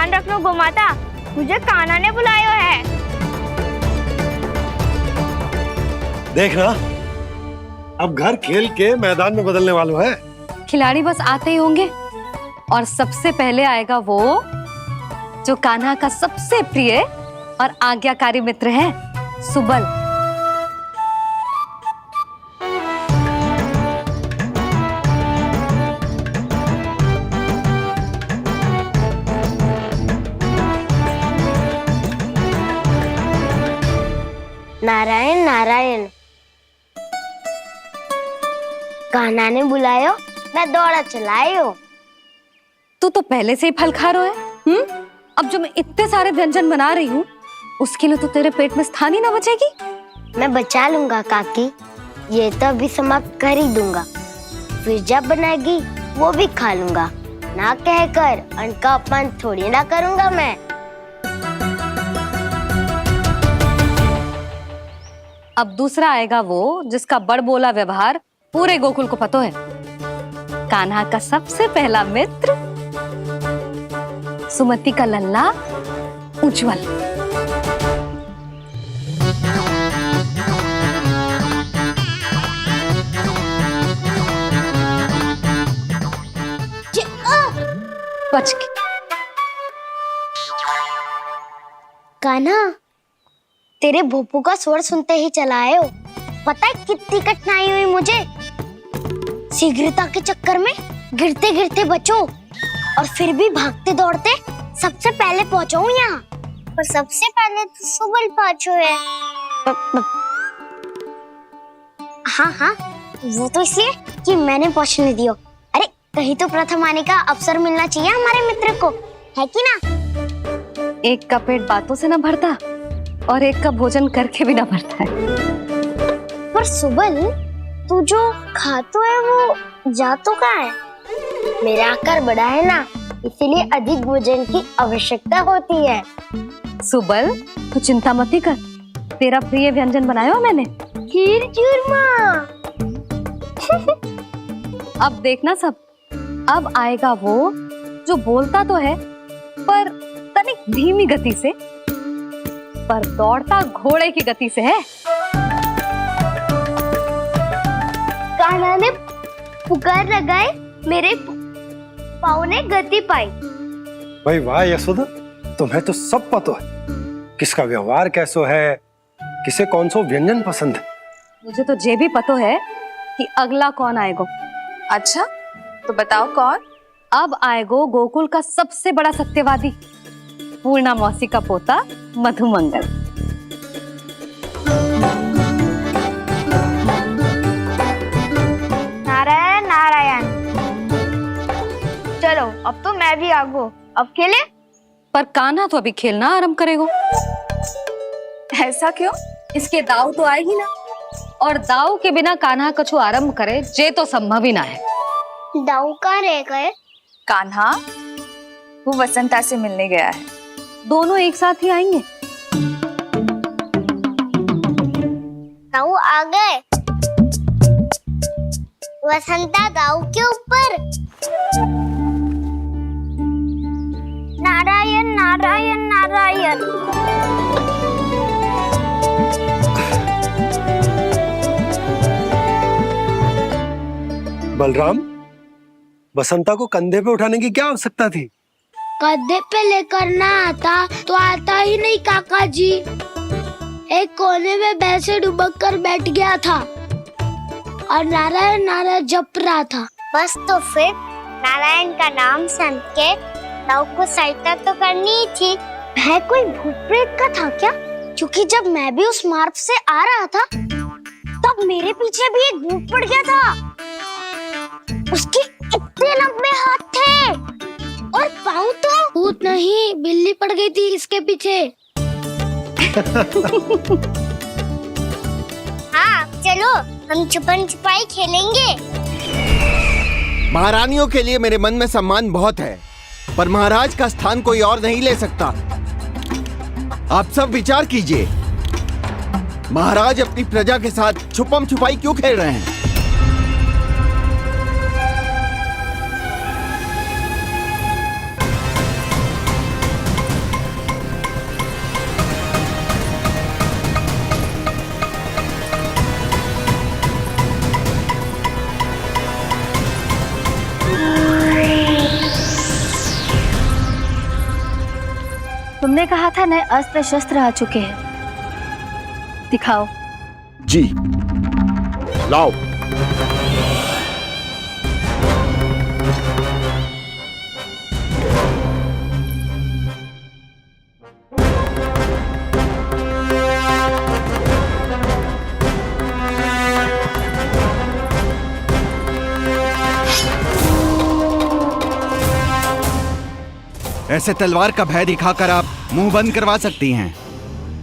ध्यान रखना गोमाता, मुझे कान्हा ने बुलाया है। देखना, अब घर खेल के मैदान में बदलने वालों है। खिलाड़ी बस आते ही होंगे और सबसे पहले आएगा वो जो कान्हा का सबसे प्रिय और आज्ञाकारी मित्र है, सुबल। नारायण नारायण, कान्हा ने बुलायो, मैं दौड़ा चलायो। तू तो पहले से ही फल खा रहा है। अब जो मैं इतने सारे व्यंजन बना रही हूँ, उसके लिए तो तेरे पेट में स्थान ही ना बचेगी। मैं बचा लूंगा काकी, ये तो अभी समाप्त कर ही दूंगा, फिर जब बनाएगी वो भी खा लूंगा। ना कहकर अन्न का अपमान थोड़ी ना करूंगा मैं। अब दूसरा आएगा वो जिसका बड़ बोला व्यवहार पूरे गोकुल को पता है, कान्हा का सबसे पहला मित्र, सुमति का लल्ला उज्जवल। बच के। कान्हा, तेरे भोपू का स्वर सुनते ही चला आए हो। पता है कितनी कठिनाई हुई मुझे, शीघ्रता के चक्कर में गिरते गिरते बचो और फिर भी भागते दौड़ते सबसे पहले पहुंचा हूँ यहाँ। पर सबसे पहले तो सुबल पहुंचो है। हाँ हाँ, वो तो इसलिए कि मैंने पहुंचने दियो। अरे कहीं तो प्रथम आने का अवसर मिलना चाहिए हमारे मित्र को, है कि ना? एक का पेट बातों से ना भरता और एक का भोजन करके भी ना भरता है। पर सुबल, तू जो खातो है वो जातो कहाँ है? मेरा आकार बड़ा है ना, इसीलिए अधिक भोजन की आवश्यकता होती है। सुबल, तू चिंता मत ही कर, तेरा प्रिय व्यंजन बनाया हो मैंने, खीर चूरमा। अब देखना सब, अब आएगा वो जो बोलता तो है पर तनिक धीमी गति से, पर दौड़ता घोड़े की गति से है। कान्हा ने पुकार लगाए, मेरे पाँव ने गति पाई। भाई वाह यशोदा, तुम्हें तो सब पता है, किसका व्यवहार कैसो है, किसे कौन सो व्यंजन पसंद है। मुझे तो ये भी पता है कि अगला कौन आएगा। अच्छा, तो बताओ कौन? अब आएगो गोकुल का सबसे बड़ा सत्यवादी, पूर्णा मौसी का पोता मधुमंगल। नारायण नारायण, चलो अब तो मैं भी आगो, अब खेले। पर कान्हा तो अभी खेलना आरंभ करेगो। ऐसा क्यों? इसके दाव तो आएगी ना। और दाव के बिना कान्हा कछु आरंभ करे जे तो संभव ही ना है। दाऊ कहाँ रह गए? कान्हा, वो वसंता से मिलने गया है। दोनों एक साथ ही आएंगे। दाऊ आ गए। वसंता दाऊ के ऊपर। नारायण नारायण नारायण। बलराम, बसंता को कंधे पे उठाने की क्या आवश्यकता थी? कंधे पे लेकर ना आता तो आता ही नहीं काका जी। एक कोने में वैसे डुबक कर बैठ गया था और नारायण नारायण जप रहा था। बस तो फिर नारायण का नाम सुन के दाऊ को सहायता तो करनी ही थी। वह कोई भूत प्रेत का था क्या? क्योंकि जब मैं भी उस मार्ग से आ रहा था तब मेरे पीछे भी एक भूत पड़ गया था। उसके इतने लंबे हाथ थे और पाँव तो। भूत नहीं, बिल्ली पड़ गई थी इसके पीछे। हाँ चलो, हम छुपन छुपाई खेलेंगे। महारानियों के लिए मेरे मन में सम्मान बहुत है, पर महाराज का स्थान कोई और नहीं ले सकता। आप सब विचार कीजिए, महाराज अपनी प्रजा के साथ छुपम छुपाई क्यों खेल रहे हैं? तुमने कहा था नए अस्त्र शस्त्र आ चुके हैं, दिखाओ। जी लाओ। ऐसे तलवार का भय दिखाकर आप मुंह बंद करवा सकती हैं,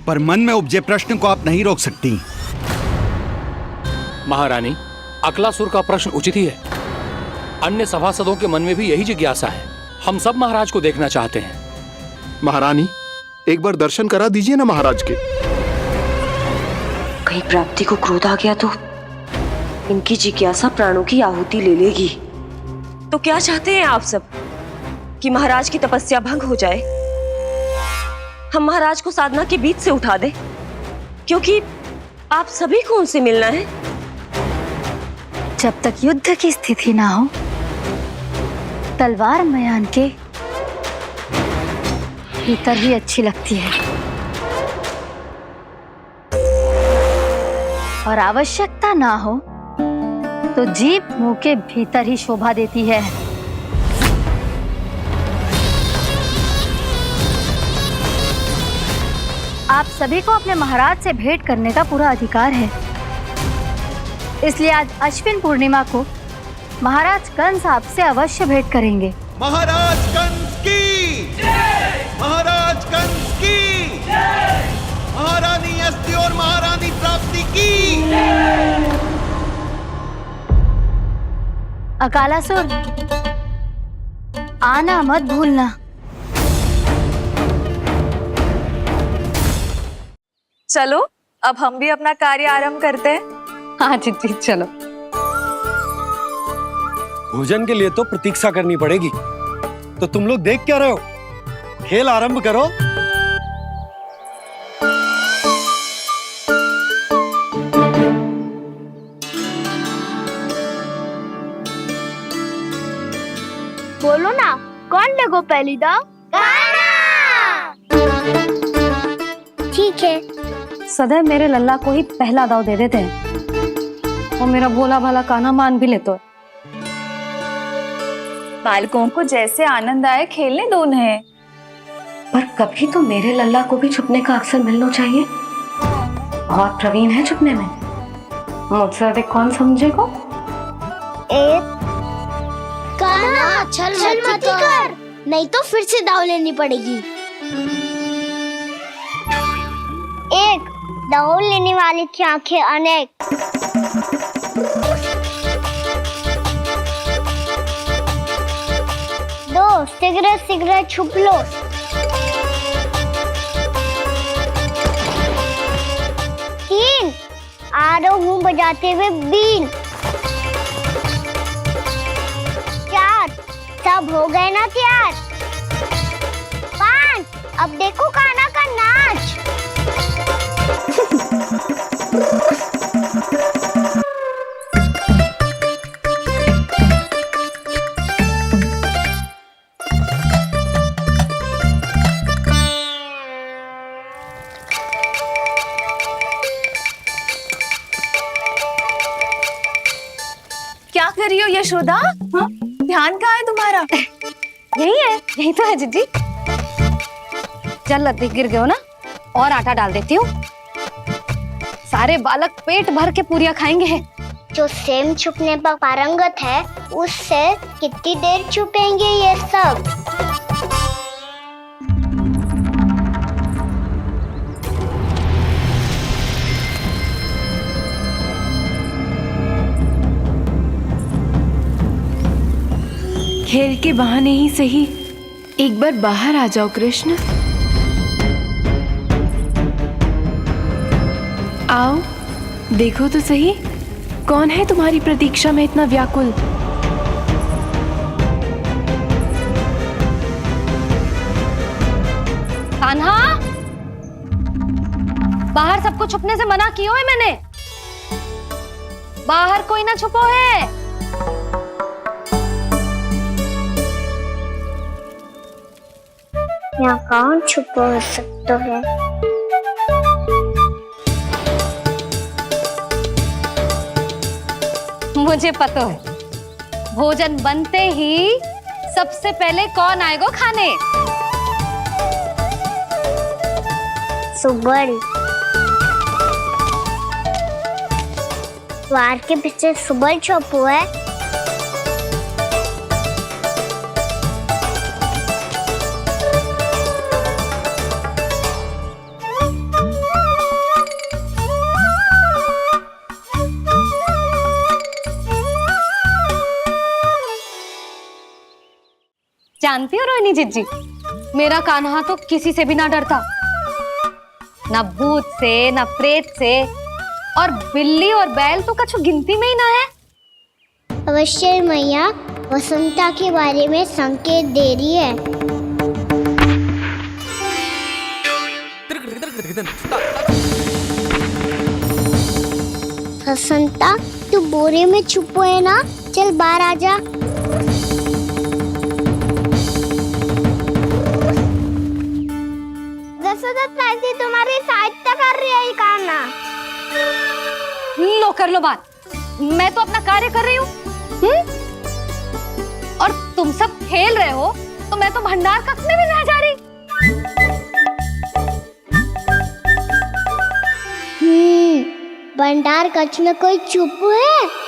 पर मन में उपजे प्रश्न को आप नहीं रोक सकती। महारानी, अकलासुर का प्रश्न उचित ही है। अन्य सभासदों के मन में भी यही जिज्ञासा है। हम सब महाराज को देखना चाहते हैं। महारानी, एक बार दर्शन करा दीजिए ना महाराज के। कहीं प्राप्ति को क्रोध आ गया तो इनकी जिज्ञासा प्राणों की आहुति ले लेगी। तो क्या चाहते हैं आप सब, कि महाराज की तपस्या भंग हो जाए? हम महाराज को साधना के बीच से उठा दें, क्योंकि आप सभी को उनसे मिलना है। जब तक युद्ध की स्थिति ना हो, तलवार मयान के भीतर ही अच्छी लगती है, और आवश्यकता ना हो तो जीभ मुंह के भीतर ही शोभा देती है। आप सभी को अपने महाराज से भेंट करने का पूरा अधिकार है, इसलिए आज अश्विन पूर्णिमा को महाराज कंस आपसे अवश्य भेंट करेंगे। महाराज कंस की जय! महाराज कंस की जय! महारानी अस्ति और महारानी प्राप्ति की जय! अकालासुर, आना मत भूलना। चलो अब हम भी अपना कार्य आरंभ करते हैं। हाँ जी चलो। भोजन के लिए तो प्रतीक्षा करनी पड़ेगी, तो तुम लोग देख क्या रहे हो? खेल आरंभ करो। बोलो ना, कौन लगो पहली दाव? ठीक है। सदैव मेरे लल्ला को ही पहला दाव दे देते हैं, और मेरा भोला भाला कान्हा मान भी लेते। बालकों को जैसे आनंद आए खेलने दो उन्हें। पर कभी तो मेरे लल्ला को भी छुपने का अवसर मिलना चाहिए। बहुत प्रवीण है छुपने में, मुझसे अधिक कौन समझेगा? कान्हा छल मत कर, नहीं तो फिर से दाव लेनी पड़ेगी। एक दाव लेने वाली की आंखें अनेक। दो, शीघ्र शीघ्र छुप लो। तीन, आ रहा हूँ बजाते हुए बीन। चार, सब हो गए ना तैयार? पांच, अब देखो कान्हा का नाच। क्या कर रही हो यशोदा? हाँ? ध्यान कहाँ है तुम्हारा? यही है, यही तो है जीजी। चल लद्दी गिर गए हो ना, और आटा डाल देती हूँ। सारे बालक पेट भर के पूरियां खाएंगे। जो सेम छुपने पर पारंगत है, उससे कितनी देर छुपेंगे ये सब? खेल के बहाने ही सही एक बार बाहर आ जाओ कृष्ण। आओ देखो तो सही, कौन है तुम्हारी प्रतीक्षा में इतना व्याकुल? कान्हा, बाहर सबको छुपने से मना किया है मैंने। बाहर कोई ना छुपो है। यहाँ कौन छुपा हो सकता है? मुझे पता है, भोजन बनते ही सबसे पहले कौन आएगा खाने? सुबल। द्वार के पीछे सुबल छुपा है। जानती हो रोहिणी जीजी, मेरा कान्हा तो किसी से भी ना डरता, ना भूत से, ना प्रेत से, और बिल्ली और बैल तो कछु गिनती में ही ना है। अवश्य मैया वसंता के बारे में संकेत दे रही है। वसंता, तू बोरे में छुपो है ना? चल बाहर आ जा। तुम्हारी सहायता कर रही है कान्हा। लो कर लो बात, मैं तो अपना कार्य कर रही हूँ। और तुम सब खेल रहे हो तो मैं तो भंडार कक्ष में भी नहीं जा रही। भंडार कक्ष में कोई चुप है?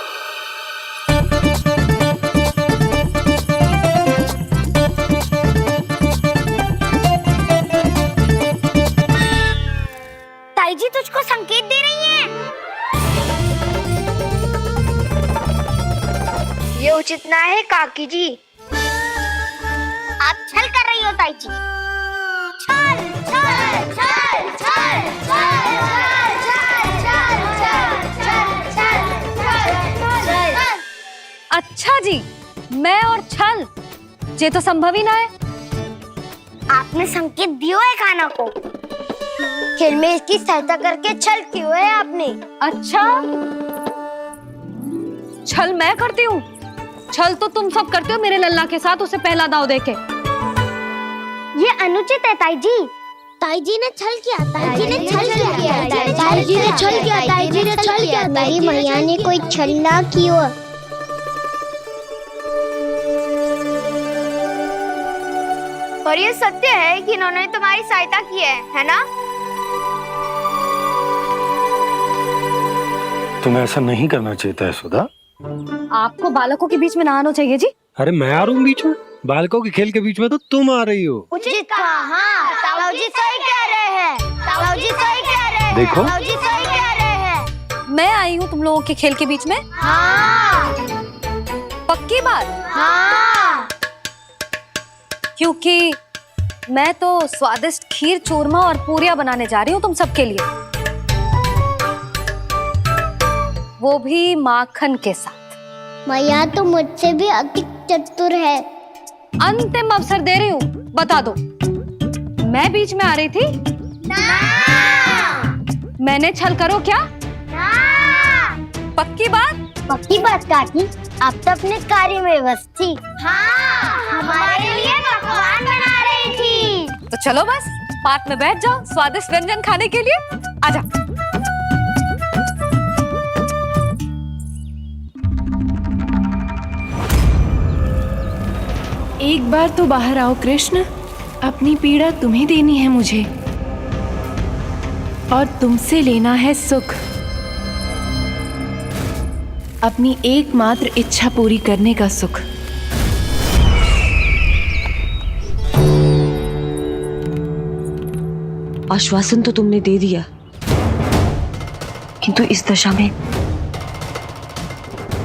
ताई जी तुझको संकेत दे रही है। ये उचित ना है काकी जी। आप छल कर रही हो ताई जी। छल छल छल छल छल छल। अच्छा जी, मैं और छल, ये तो संभव ही ना है। आपने संकेत दिया है कान्हा को। खेल में इसकी सहायता करके छल क्यों है आपने? अच्छा, छल मैं करती हूँ? छल तो तुम सब करते हो मेरे लल्ला के साथ, उसे पहला दाव देके। ये अनुचित है ताई जी। ताई जी ने छल किया, ताई जी ने छल किया, ताई जी ने छल किया, ताई जी ने छल किया। मेरी मैया ने कोई छल ना किया। और ये सत्य है कि इन्होंने तुम्हारी सहायता की है ना? तुम्हें ऐसा नहीं करना चाहिए था यशोदा। आपको बालकों के बीच में ना आना चाहिए जी। अरे मैं आ रहा हूँ बीच में? बालकों के खेल के बीच में तो तुम आ रही हो। उचित कहा। हाँ, ताऊ जी सही कह रहे हैं। ताऊ जी सही कह रहे हैं। देखो। ताऊ जी सही कह रहे हैं। मैं आई हूँ तुम लोगों के खेल के बीच में? हाँ। पक्की बात? हाँ। क्योंकि मैं तो स्वादिष्ट खीर, चूरमा और पूरियां बनाने जा रही हूँ तुम सबके लिए, वो भी माखन के साथ। मैया तो मुझसे भी अधिक चतुर है। अंतिम अवसर दे रही हूँ, बता दो, मैं बीच में आ रही थी? ना। मैंने छल करो क्या? ना। पक्की बात? पक्की बात काकी, आप तो अपने कार्य में व्यस्त थी। हाँ, हमारे लिए पकवान बना रही थी। तो चलो बस पात में बैठ जाओ स्वादिष्ट व्यंजन खाने के लिए। आजा। एक बार तो बाहर आओ कृष्ण, अपनी पीड़ा तुम्हें देनी है मुझे, और तुमसे लेना है सुख। अपनी एकमात्र इच्छा पूरी करने का सुख। आश्वासन तो तुमने दे दिया, किंतु इस दशा में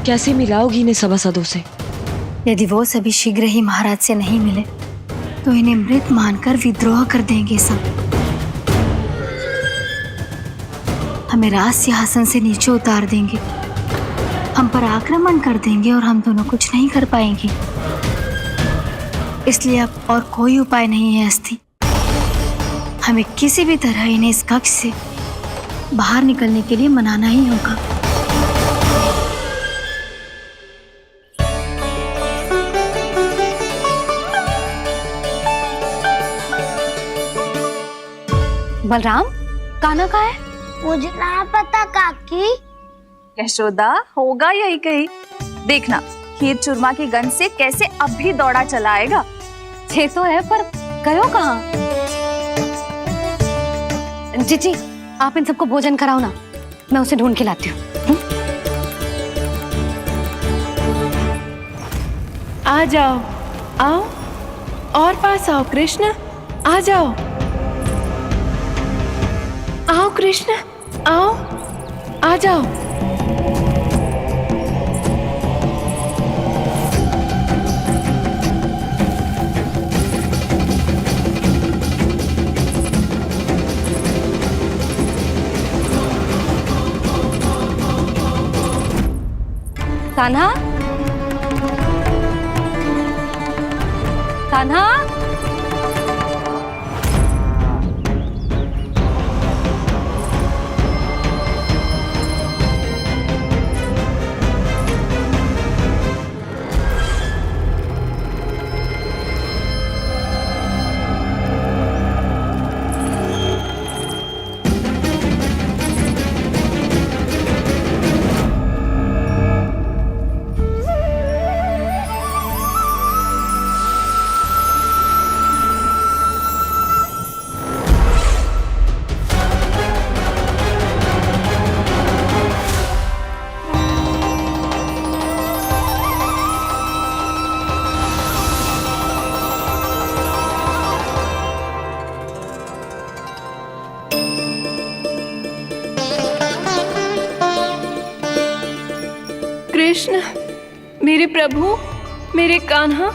कैसे मिलाओगी इन्हें सभासदों से? यदि वो सभी शीघ्र ही महाराज से नहीं मिले तो इन्हें मृत मानकर विद्रोह कर देंगे सब। हमें राज सिंहासन से नीचे उतार देंगे, हम पर आक्रमण कर देंगे और हम दोनों कुछ नहीं कर पाएंगे। इसलिए अब और कोई उपाय नहीं है अस्थि। हमें किसी भी तरह इन्हें इस कक्ष से बाहर निकलने के लिए मनाना ही होगा। बलराम, कान्हा कहाँ है? मुझे ना पता काकी। यशोदा, होगा यही कहीं। देखना खीर चूरमा की गंध से कैसे अब भी दौड़ा चला आएगा। छे तो है, पर गयो कहाँ? जीजी, आप इन सबको भोजन कराओ ना, मैं उसे ढूंढ के लाती हूँ। आ जाओ, आओ और पास आओ कृष्ण, आ जाओ। आओ कृष्ण, आओ, आ जाओ। कान्हा, कान्हा, कृष्ण, मेरे प्रभु, मेरे कान्हा,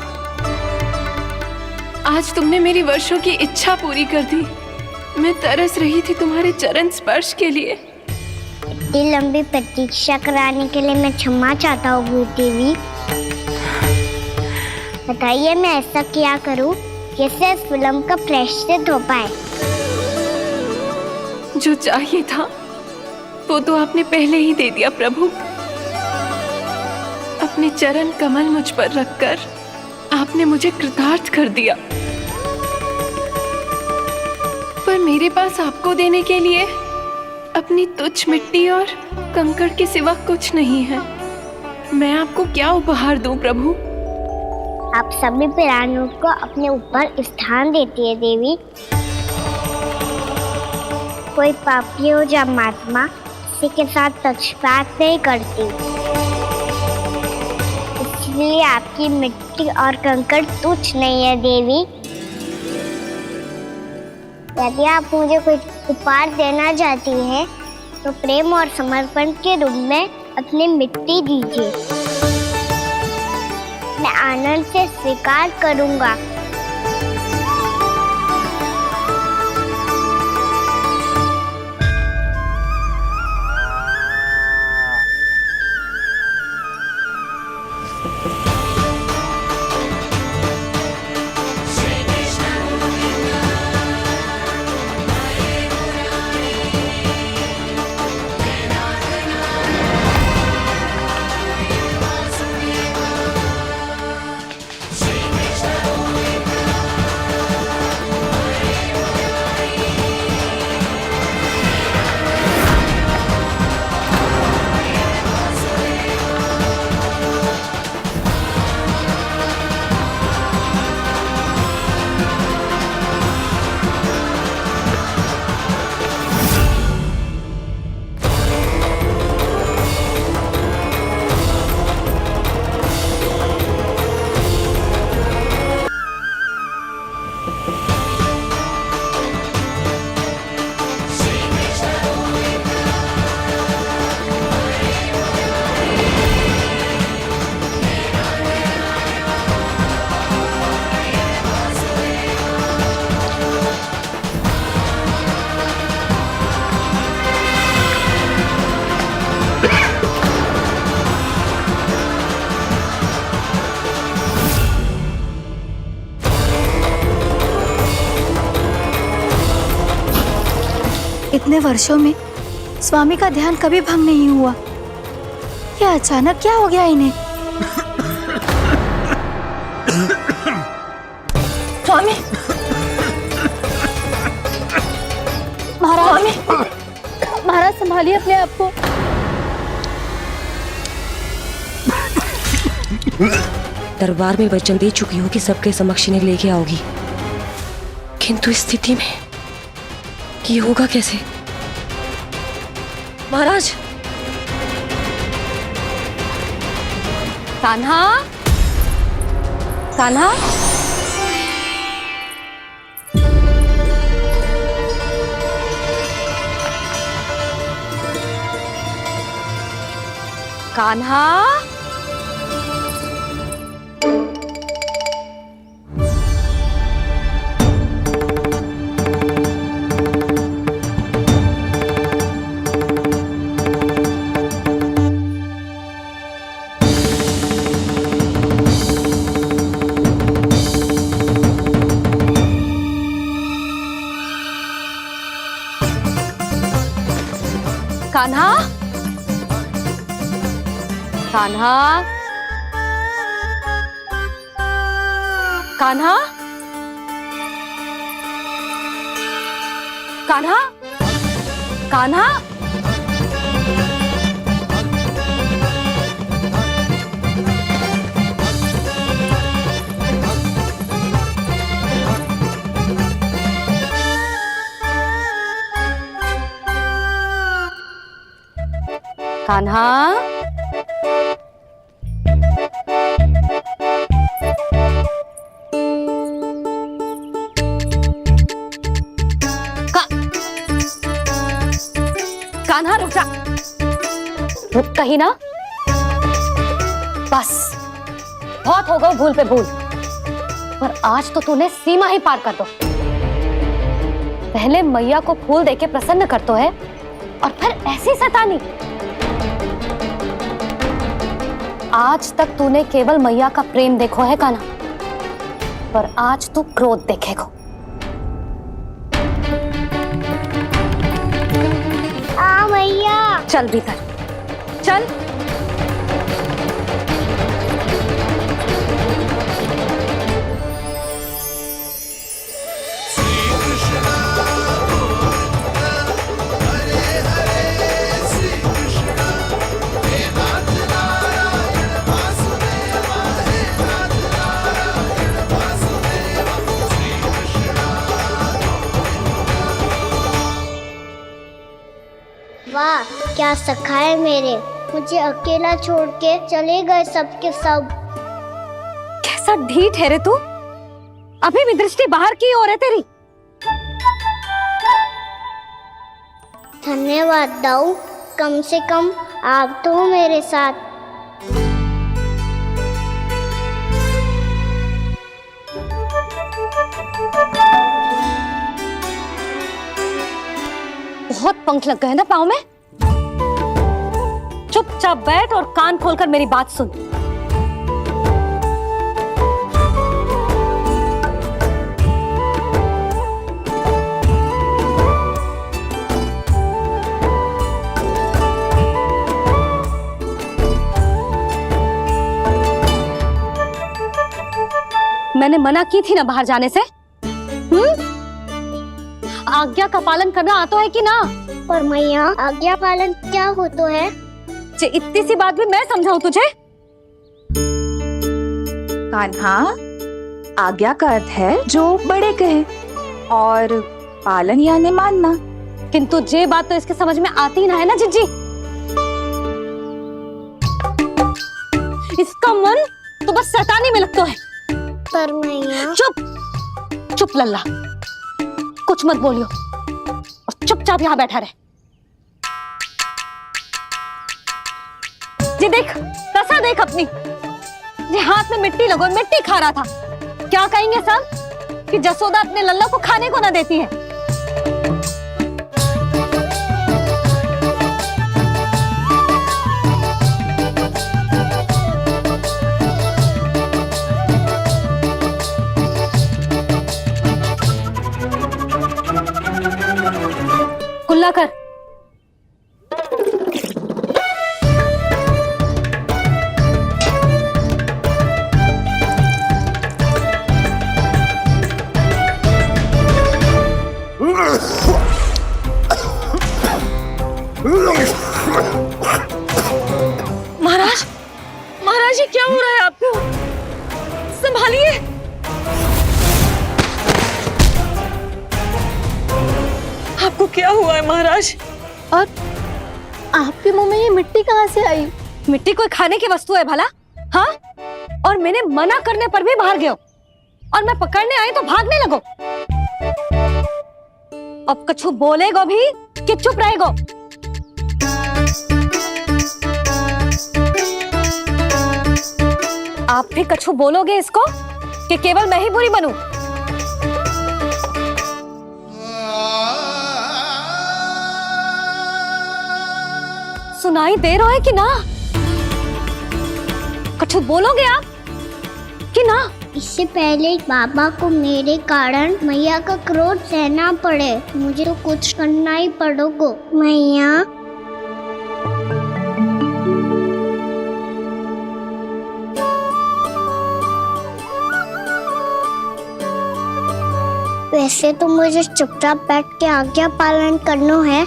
आज तुमने मेरी वर्षों की इच्छा पूरी कर दी। मैं तरस रही थी तुम्हारे चरण स्पर्श के लिए। इतनी लंबी प्रतीक्षा कराने के लिए मैं क्षमा चाहता हूँ देवी। बताइए मैं ऐसा क्या करूँ जिससे इस फिल्म का प्रायश्चित हो पाए? जो चाहिए था वो तो आपने पहले ही दे दिया प्रभु। अपने चरण कमल मुझ पर रखकर आपने मुझे कृतार्थ कर दिया। पर मेरे पास आपको देने के लिए अपनी तुच्छ मिट्टी और कंकड़ के सिवा कुछ नहीं है। मैं आपको क्या उपहार दूं प्रभु? आप सभी प्राणियों को अपने ऊपर स्थान देती है देवी। कोई पापी हो या महात्मा, किसी के साथ पक्षपात नहीं करती, इसलिए आपकी मिट्टी और कंकड़ तुच्छ नहीं है देवी। यदि आप मुझे कोई उपहार देना चाहती हैं, तो प्रेम और समर्पण के रूप में अपनी मिट्टी दीजिए। मैं आनंद से स्वीकार करूंगा। इतने वर्षों में स्वामी का ध्यान कभी भंग नहीं हुआ। ये अचानक क्या हो गया इन्हें? स्वामी, महाराज संभालिए अपने आप को। दरबार में वचन दे चुकी हो कि सबके समक्ष इन्हें लेके आओगी, किंतु इस स्थिति में ये होगा कैसे? महाराज! कान्हा, कान्हा, कान्हा, कान्हा, कान्हा, कान्हा, कान्हा, कान्हा, कान्हा, कान्हा रुक जा, रुक कहीं ना। बस बहुत हो गया भूल पे भूल, पर आज तो तूने सीमा ही पार कर दो। पहले मैया को फूल देके प्रसन्न कर तो है, और फिर ऐसी सतानी। आज तक तूने केवल मैया का प्रेम देखो है कान्हा, पर आज तू क्रोध देखेगा। मैया चल भीतर चल। वाह क्या सखा है मेरे, मुझे अकेला छोड़ के चले गए सबके सब। कैसा ढीठ है रे तू, अभी भी दृष्टि बाहर की ओर है तेरी। धन्यवाद दाऊ, कम से कम आप तो हो मेरे साथ। बहुत पंख लग गए ना पाँव में। चुपचाप बैठ और कान खोलकर मेरी बात सुन। मैंने मना की थी ना बाहर जाने से। आज्ञा का पालन करना आता है कि ना? पर मैया आज्ञा पालन क्या होता है? इतनी सी बात भी मैं समझाऊं तुझे? कान्हा, आज्ञा का अर्थ है जो बड़े कहे, और पालन यानी मानना। किंतु ये बात तो इसके समझ में आती ना है ना जिज्जी। इसका मन तो बस शैतानी में लगता है। पर मैया चुप चुप लल्ला, कुछ मत बोलियो और चुपचाप यहाँ बैठा रहे। ये देख तसा देख अपनी, ये हाथ में मिट्टी लगो, मिट्टी खा रहा था। क्या कहेंगे सब कि जसोदा अपने लल्ला को खाने को ना देती है। कुल्ला कर। हुआ है महाराज? और आपके मुंह में ये मिट्टी कहाँ से आई? मिट्टी कोई खाने की वस्तु है भला? हाँ, और मैंने मना करने पर भी बाहर गए और मैं पकड़ने आई तो भागने लगो। अब कछु बोलेगो भी कि चुप रहेगो? आप भी कछु बोलोगे इसको कि केवल मैं ही बुरी बनूं? सुनाई दे रहा है कि ना? कछु बोलोगे आप कि ना? इससे पहले बाबा को मेरे कारण मैया का क्रोध सहना पड़े, मुझे तो कुछ करना ही पड़ेगा। मैया, वैसे तो मुझे चुपचाप बैठ के आज्ञा पालन करना है,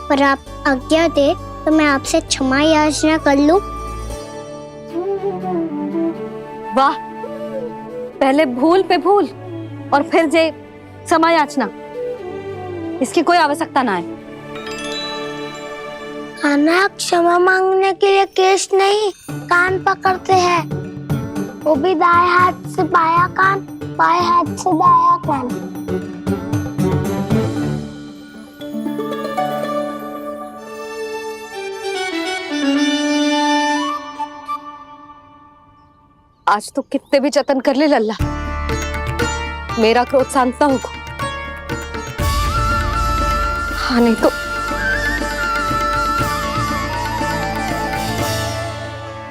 पर आप आज्ञा दे तो मैं आपसे क्षमा याचना कर लूं। वाह, पहले भूल पे भूल और फिर जे क्षमा याचना, इसकी कोई आवश्यकता ना है। खाना क्षमा मांगने के लिए केस नहीं, कान पकड़ते हैं, वो भी दाएं हाथ से बायां कान, बाएं हाथ से दायां कान। आज तो कितने भी जतन कर ले लल्ला, मेरा क्रोध शांत ना होगा। हाँ नहीं तो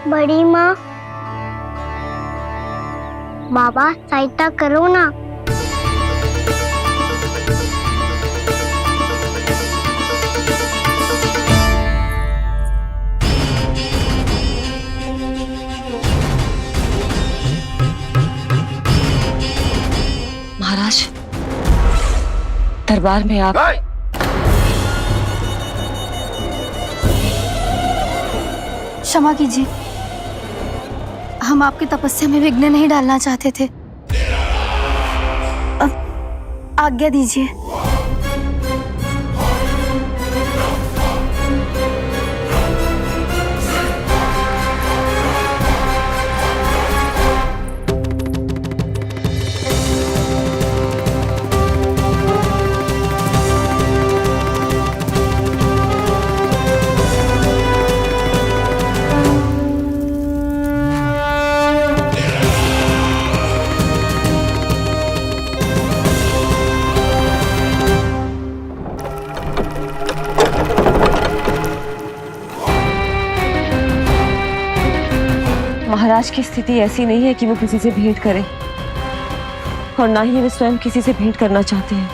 बड़ी माँ, बाबा सहायता करो ना। महाराज, दरबार में आप क्षमा कीजिए, हम आपकी तपस्या में विघ्न नहीं डालना चाहते थे। अब आज्ञा दीजिए। महाराज की स्थिति ऐसी नहीं है कि वो किसी से भेंट करें, और ना ही वे स्वयं किसी से भेंट करना चाहते हैं।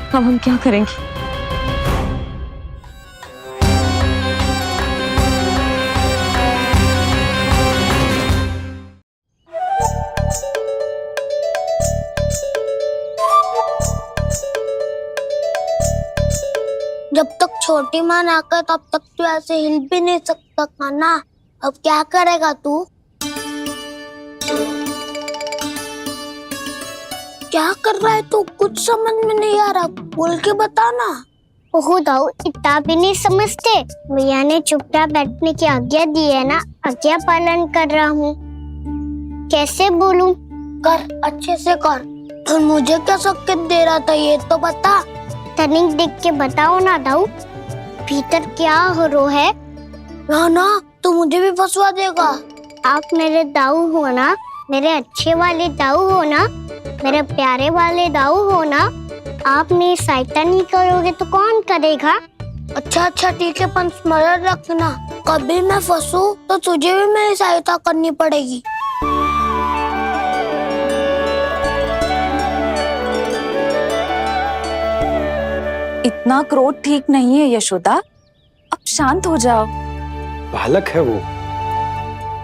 अब हम क्या करेंगे? जब तक छोटी माँ ना कर तब तक तू ऐसे हिल भी नहीं सकता था ना। अब क्या करेगा तू? क्या कर रहा है तू? कुछ समझ में नहीं आ रहा, बोल के बता ना। ओहो दाऊ, इतना भी नहीं समझते। भैया ने चुपचाप बैठने की आज्ञा दी है ना, आज्ञा पालन कर रहा हूँ। कैसे बोलूं? कर, अच्छे से कर। और मुझे क्या संकेत दे रहा था ये तो बता। तनिक देख के बताओ ना दाऊ, भीतर क्या हो रहा है? ना, तू मुझे भी फंसवा देगा। आप मेरे दाऊ हो ना, मेरे अच्छे वाले दाऊ हो ना, मेरे प्यारे वाले दाऊ हो ना। आप मेरी सहायता नहीं करोगे तो कौन करेगा? अच्छा ठीक है, पर स्मरण रखना, कभी मैं फंसू तो तुझे भी मेरी सहायता करनी पड़ेगी। इतना क्रोध ठीक नहीं है यशोदा, अब शांत हो जाओ। बालक है वो,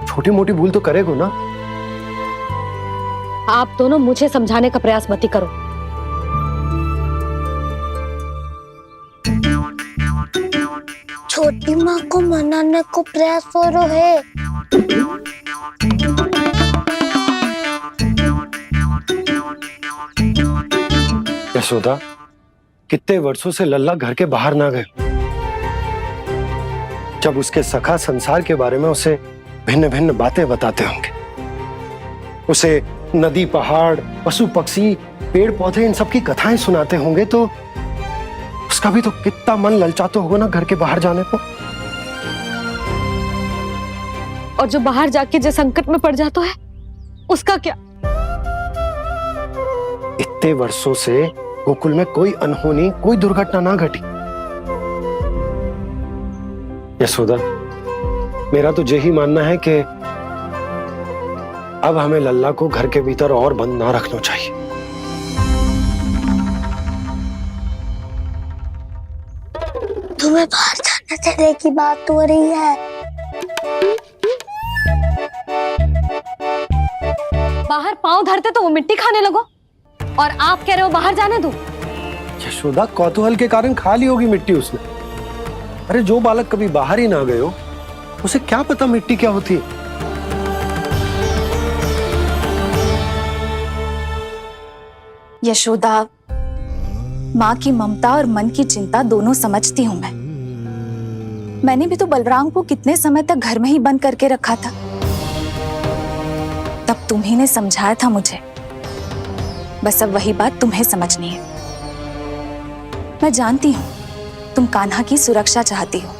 छोटी मोटी भूल तो करेगा ना। आप दोनों मुझे समझाने का प्रयास मत ही करो। छोटी माँ को मनाने को प्रयास हो रहा है। यशोदा, कितने वर्षों से लल्ला घर के बाहर ना गए। जब उसके सखा संसार के बारे में उसे भिन्न भिन्न बातें बताते होंगे, उसे नदी, पहाड़, पशु पक्षी, पेड़ पौधे, इन सब की कथाएं सुनाते होंगे, तो उसका भी तो कितना मन ललचाता होगा ना घर के बाहर जाने को। और जो बाहर जाके जिस संकट में पड़ जाता है उसका क्या? इतने वर्षों से गोकुल में कोई अनहोनी, कोई दुर्घटना ना घटी। यशोदा, मेरा तो यही मानना है कि अब हमें लल्ला को घर के भीतर और बंद ना रखना चाहिए। तुम्हें बाहर जाने देने की बात हो रही है। बाहर पांव धरते तो वो मिट्टी खाने लगो, और आप कह रहे हो बाहर जाने दो। यशोदा, कौतूहल के कारण खा ली होगी मिट्टी उसने। अरे जो बालक कभी बाहर ही ना गए हो, उसे क्या पता मिट्टी क्या होती है। यशोदा, माँ की ममता और मन की चिंता दोनों समझती हूँ मैं। मैंने भी तो बलराम को कितने समय तक घर में ही बंद करके रखा था। तब तुम्ही ने समझाया था मुझे। बस अब वही बात तुम्हें समझनी है। मैं जानती हूँ तुम कान्हा की सुरक्षा चाहती हो,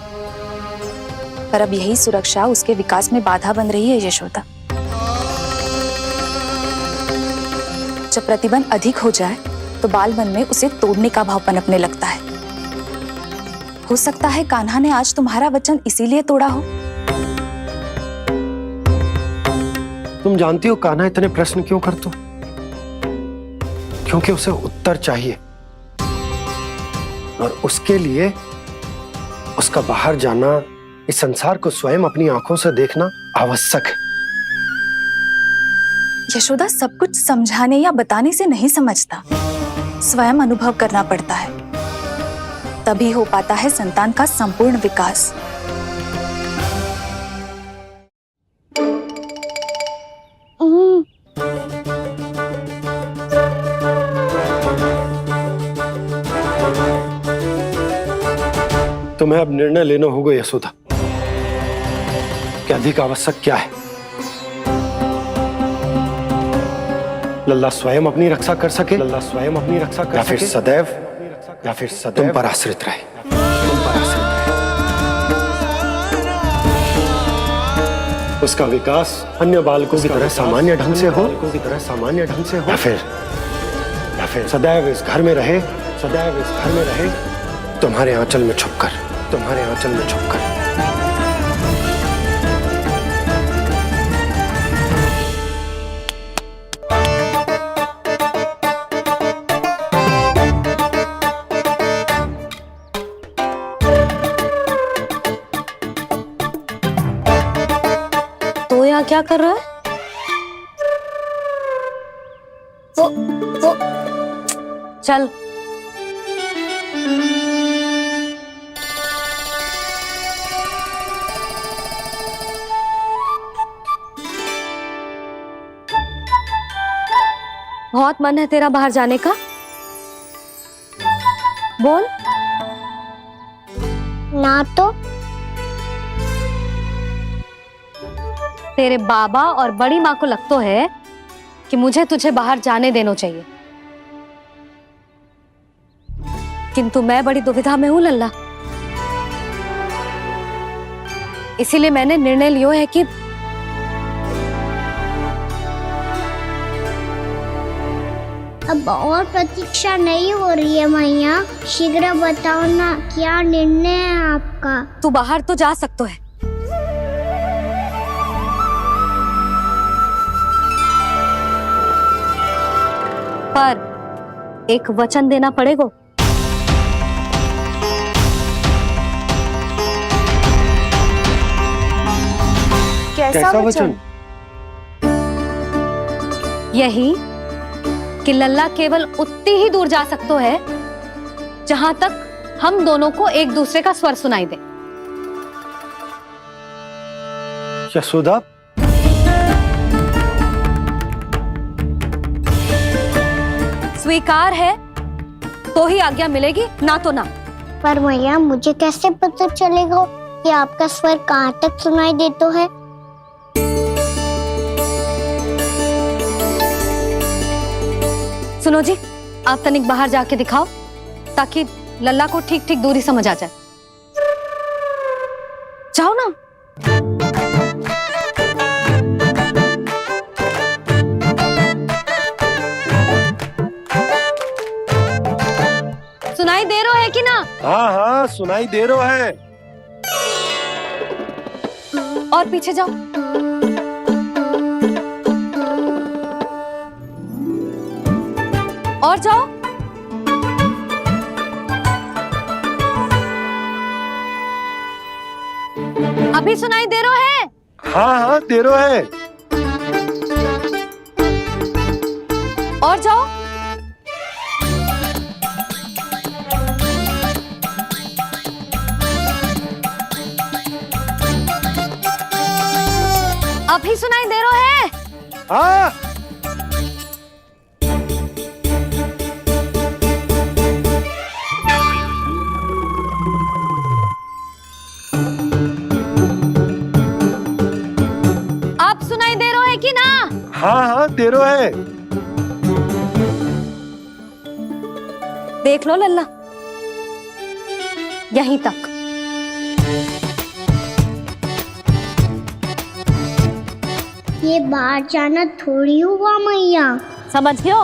पर अब यही सुरक्षा उसके विकास में बाधा बन रही है यशोदा। जब प्रतिबंध अधिक हो जाए तो बाल मन में उसे तोड़ने का भाव पनपने लगता है। हो सकता है कान्हा ने आज तुम्हारा वचन इसीलिए तोड़ा हो। तुम जानती हो कान्हा इतने प्रश्न क्यों करता? क्योंकि उसे उत्तर चाहिए, और उसके लिए उसका बाहर जाना, इस संसार को स्वयं अपनी आंखों से देखना आवश्यक है। यशोदा, सब कुछ समझाने या बताने से नहीं समझता, स्वयं अनुभव करना पड़ता है। तभी हो पाता है संतान का संपूर्ण विकास। तुम्हें अब निर्णय लेना होगा यशोदा कि अधिक आवश्यक क्या है। लल्ला स्वयं अपनी रक्षा कर सके, लल्ला स्वयं अपनी रक्षा कर, या फिर सदैव तुम पर आश्रित रहे, तुम पर आश्रित रहे। उसका विकास अन्य बालकों की तरह सामान्य ढंग से हो, या फिर सदैव इस घर में रहे, सदैव इस घर में रहे, तुम्हारे आंचल में छुपकर, तुम्हारे आंचल में छुपकर। तो यहाँ क्या कर रहा है? वो चल। बहुत मन है तेरा बाहर जाने का? बोल। ना तो तेरे बाबा और बड़ी माँ को लगता है कि मुझे तुझे बाहर जाने देना चाहिए, किंतु मैं बड़ी दुविधा में हूं लल्ला। इसीलिए मैंने निर्णय लिया है कि अब और प्रतीक्षा नहीं हो रही है मैया। शीघ्र बताओ ना, क्या निर्णय है आपका? तू बाहर तो जा सकता है, पर एक वचन देना पड़ेगा। कैसा वचन? यही कि लल्ला केवल उतनी ही दूर जा सकता है जहां तक हम दोनों को एक दूसरे का स्वर सुनाई दे। यशोदा, स्वीकार है तो ही आज्ञा मिलेगी, ना तो ना। पर मैया मुझे कैसे पता चलेगा कि आपका स्वर कहाँ तक सुनाई देता है? सुनो जी, आप तनिक बाहर जाके दिखाओ ताकि लल्ला को ठीक ठीक दूरी समझ आ जाए। जाओ ना। सुनाई दे रहा है कि ना? हाँ हाँ सुनाई दे रहा है। और पीछे जाओ। और जाओ। अभी सुनाई दे रहा है? हाँ हाँ दे रहा है। और जाओ। अभी सुनाई दे रहा है? हाँ आप सुनाई दे रहा है कि ना? हाँ हाँ दे रहा है। देख लो लल्ला, यहीं तक। ये बाहर जाना थोड़ी हुआ मैया। समझ गयो?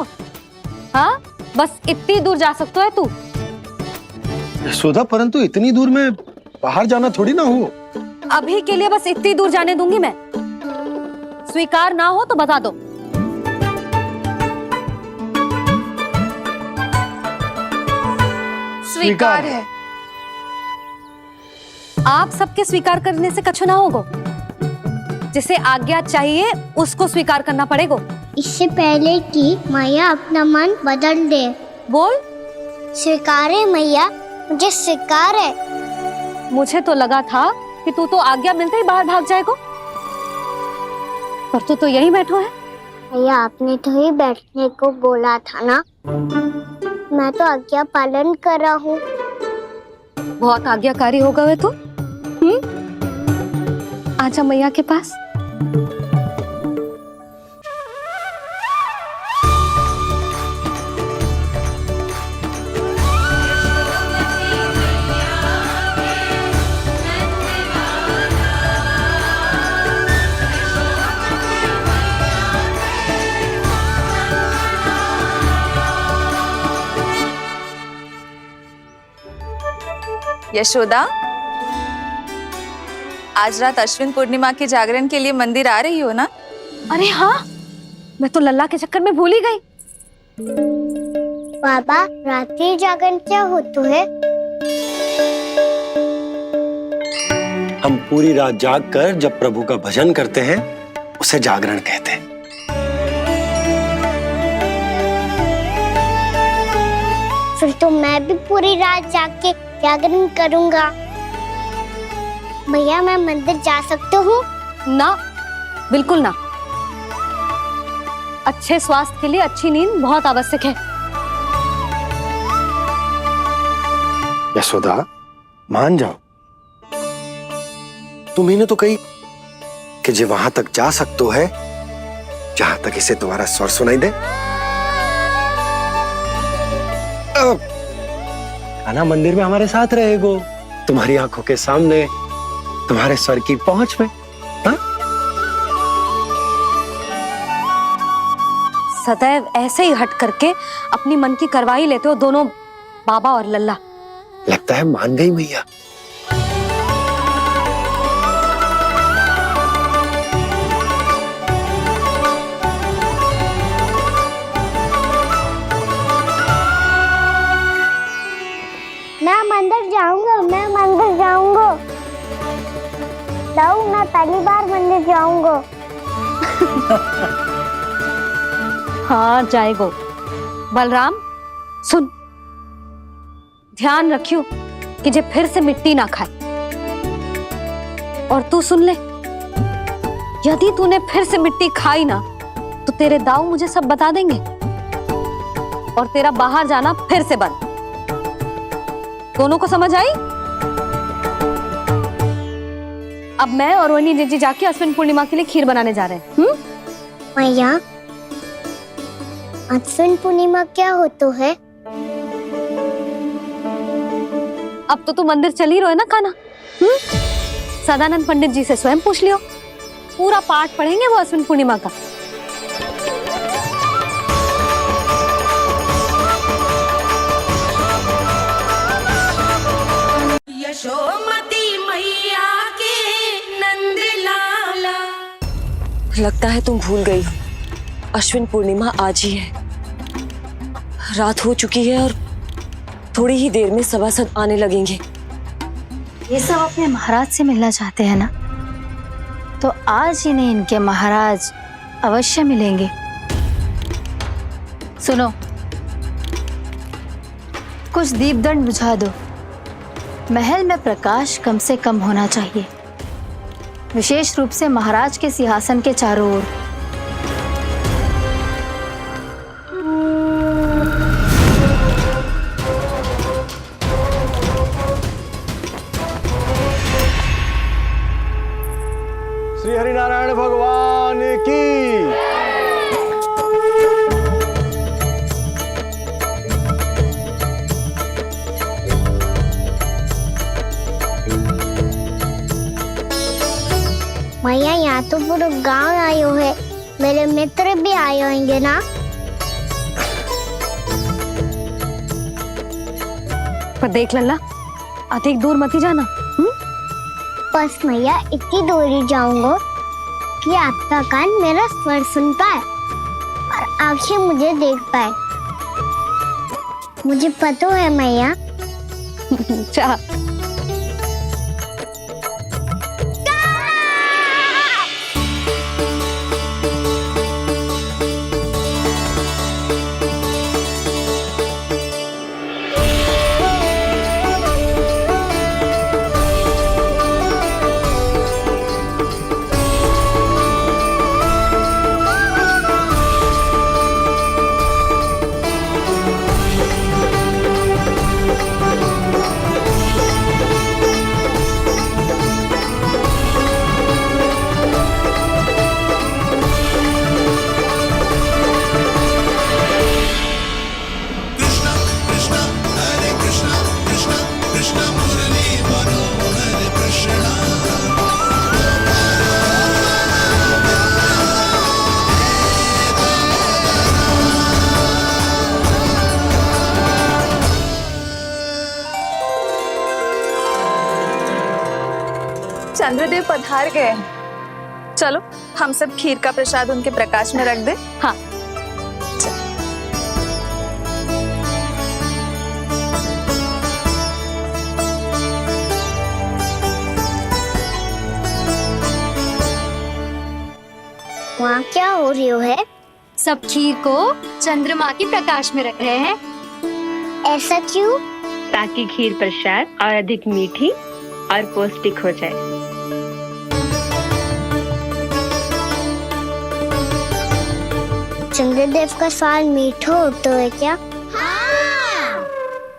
हाँ, बस इतनी दूर जा सकते है तू। यशोदा परंतु इतनी दूर में बाहर जाना थोड़ी ना हो। अभी के लिए बस इतनी दूर जाने दूंगी मैं। स्वीकार ना हो तो बता दो। स्वीकार है। आप सबके स्वीकार करने से कछु ना होगो। जिसे आज्ञा चाहिए उसको स्वीकार करना पड़ेगा। इससे पहले कि मैया अपना मन बदल दे। बोल। स्वीकार है मैया, मुझे स्वीकार है। मुझे तो लगा था कि तू तो आज्ञा मिलते ही बाहर भाग जाएगा, पर तू तो यहीं बैठो है। मैया आपने तो ही बैठने को बोला था ना, मैं तो आज्ञा पालन कर रहा हूँ। बहुत आज्ञाकारी होगा वे तू। आजा मैया के पास। यशोदा, आज रात अश्विन पूर्णिमा के जागरण के लिए मंदिर आ रही हो ना? अरे हाँ, मैं तो लल्ला के चक्कर में भूल ही गई। बाबा, रात्रि जागरण क्या होता है? हम पूरी रात जाग कर जब प्रभु का भजन करते हैं उसे जागरण कहते हैं। फिर तो मैं भी पूरी रात जाग के जागरण करूंगा। भैया मैं मंदिर जा सकती हूँ? ना, बिल्कुल ना। अच्छे स्वास्थ्य के लिए अच्छी नींद बहुत आवश्यक है। यशोदा मान जाओ, तुम्ही ने तो कही कि जे वहां तक जा सकते है जहां तक इसे तुम्हारा स्वर सुनाई दे। कान्हा मंदिर में हमारे साथ रहेगो, तुम्हारी आंखों के सामने, तुम्हारे स्वर की पहुंच में। हाँ? सदैव ऐसे ही हट करके अपनी मन की करवाई लेते हो दोनों बाबा और लल्ला। लगता है मान गई मैया। मैं मंदिर जाऊंगा, मैं मंदिर जाऊंगा। दाऊ, मैं पहली बार मंदिर जाऊंगा। हाँ जाएगो। बलराम सुन, ध्यान रखियो कि जे फिर से मिट्टी ना खाए। और तू सुन ले, यदि तूने फिर से मिट्टी खाई ना तो तेरे दाऊ मुझे सब बता देंगे और तेरा बाहर जाना फिर से बंद। दोनों को समझ आई? अब मैं और रोहिणी जीजी जाके अश्विन पूर्णिमा के लिए खीर बनाने जा रहे हैं। मैया, अश्विन पूर्णिमा क्या होता है? अब तो तू मंदिर चल ही रहो है ना कान्हा? सदानंद पंडित जी से स्वयं पूछ लियो, पूरा पाठ पढ़ेंगे वो अश्विन पूर्णिमा का। यशोमती मैया के नंद लाला। लगता है तुम भूल गई हो, अश्विन पूर्णिमा आज ही है। रात हो चुकी है और थोड़ी ही देर में सभासद आने लगेंगे। ये सब अपने महाराज से मिलना चाहते हैं ना, तो आज ही नहीं इनके महाराज अवश्य मिलेंगे। सुनो, कुछ दीपदंड बुझा दो। महल में प्रकाश कम से कम होना चाहिए, विशेष रूप से महाराज के सिंहासन के चारों ओर। श्री हरिनारायण भगवान की। मैया, यहाँ तो पूरा गांव आयो है, मेरे मित्र भी आए होंगे ना? पर देख लल्ला, अधिक दूर मत ही जाना। बस मैया, इतनी दूर ही जाऊंगा कि आपका कान मेरा स्वर सुन पाए और आंखें मुझे देख पाए। मुझे पता है मैया। चाह चंद्रदेव पधार गए हैं। चलो हम सब खीर का प्रसाद उनके प्रकाश में रख दें। हाँ। वहाँ क्या हो रही है? सब खीर को चंद्रमा की प्रकाश में रख रहे हैं। ऐसा क्यों? ताकि खीर प्रसाद और अधिक मीठी और पौष्टिक हो जाए। चंद्रदेव का स्वाद मीठा होता है क्या?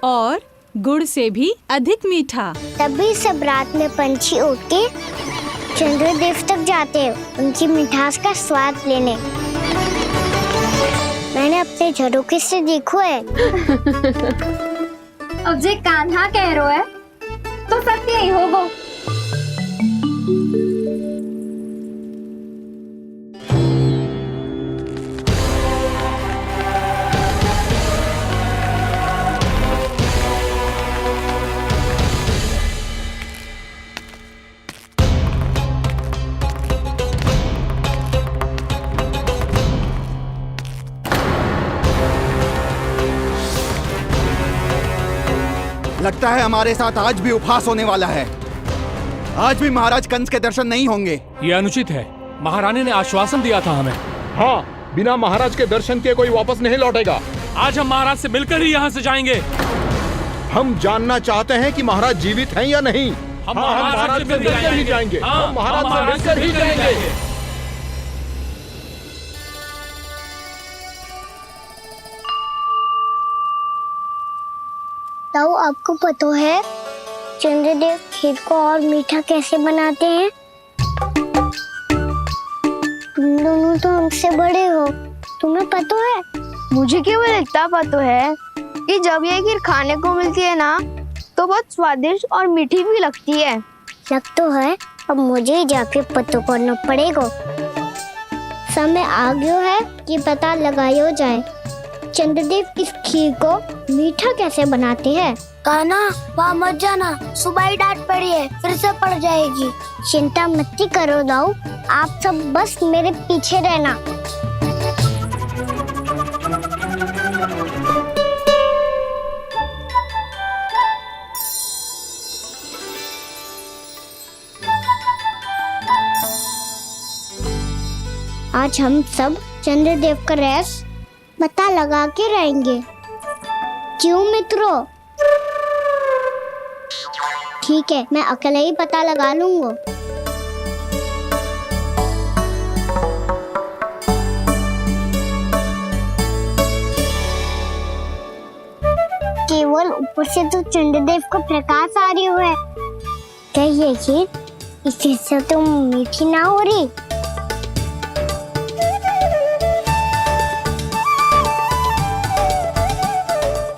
और गुड़ से भी अधिक मीठा। तभी सब रात में पंछी उड़ के चंद्रदेव तक जाते हैं उनकी मिठास का स्वाद लेने। मैंने अपने झरोखे से देखो है। अब जे कान्हा कह रो है तो सत्य ही होगो। लगता है हमारे साथ आज भी उपहास होने वाला है। आज भी महाराज कंस के दर्शन नहीं होंगे। ये अनुचित है। महारानी ने आश्वासन दिया था हमें। हाँ, बिना महाराज के दर्शन के कोई वापस नहीं लौटेगा। आज हम महाराज से मिलकर ही यहाँ से जाएंगे। हम जानना चाहते हैं कि महाराज जीवित हैं या नहीं। हम महाराज से मिलकर ही जाएंगे। हम महाराज से मिलकर ही जाएंगे। तो आपको पता है चंद्रदेव खीर को और मीठा कैसे बनाते हैं? तुम दोनों तो हमसे बड़े हो, तुम्हें पता है? मुझे केवल इतना पता है कि जब ये खीर खाने को मिलती है ना तो बहुत स्वादिष्ट और मीठी भी लगती है। लग तो है, अब मुझे जाके पता करना पड़ेगा। समय आ गया है कि पता लगाया जाए चंद्रदेव इस खीर को मीठा कैसे बनाते हैं। कान्हा वहाँ मत जाना, सुबह ही डांट पड़ी है, फिर से पड़ जाएगी। चिंता मत करो दाऊ, आप सब बस मेरे पीछे रहना। आज हम सब चंद्रदेव का रहस्य पता लगा के रहेंगे। क्यों मित्रों? ठीक है, मैं अकेले ही पता लगा लूंगा। केवल ऊपर से तो चंद्रदेव को प्रकाश आ रही है, क्या ये खीर इससे तो मीठी ना हो रही?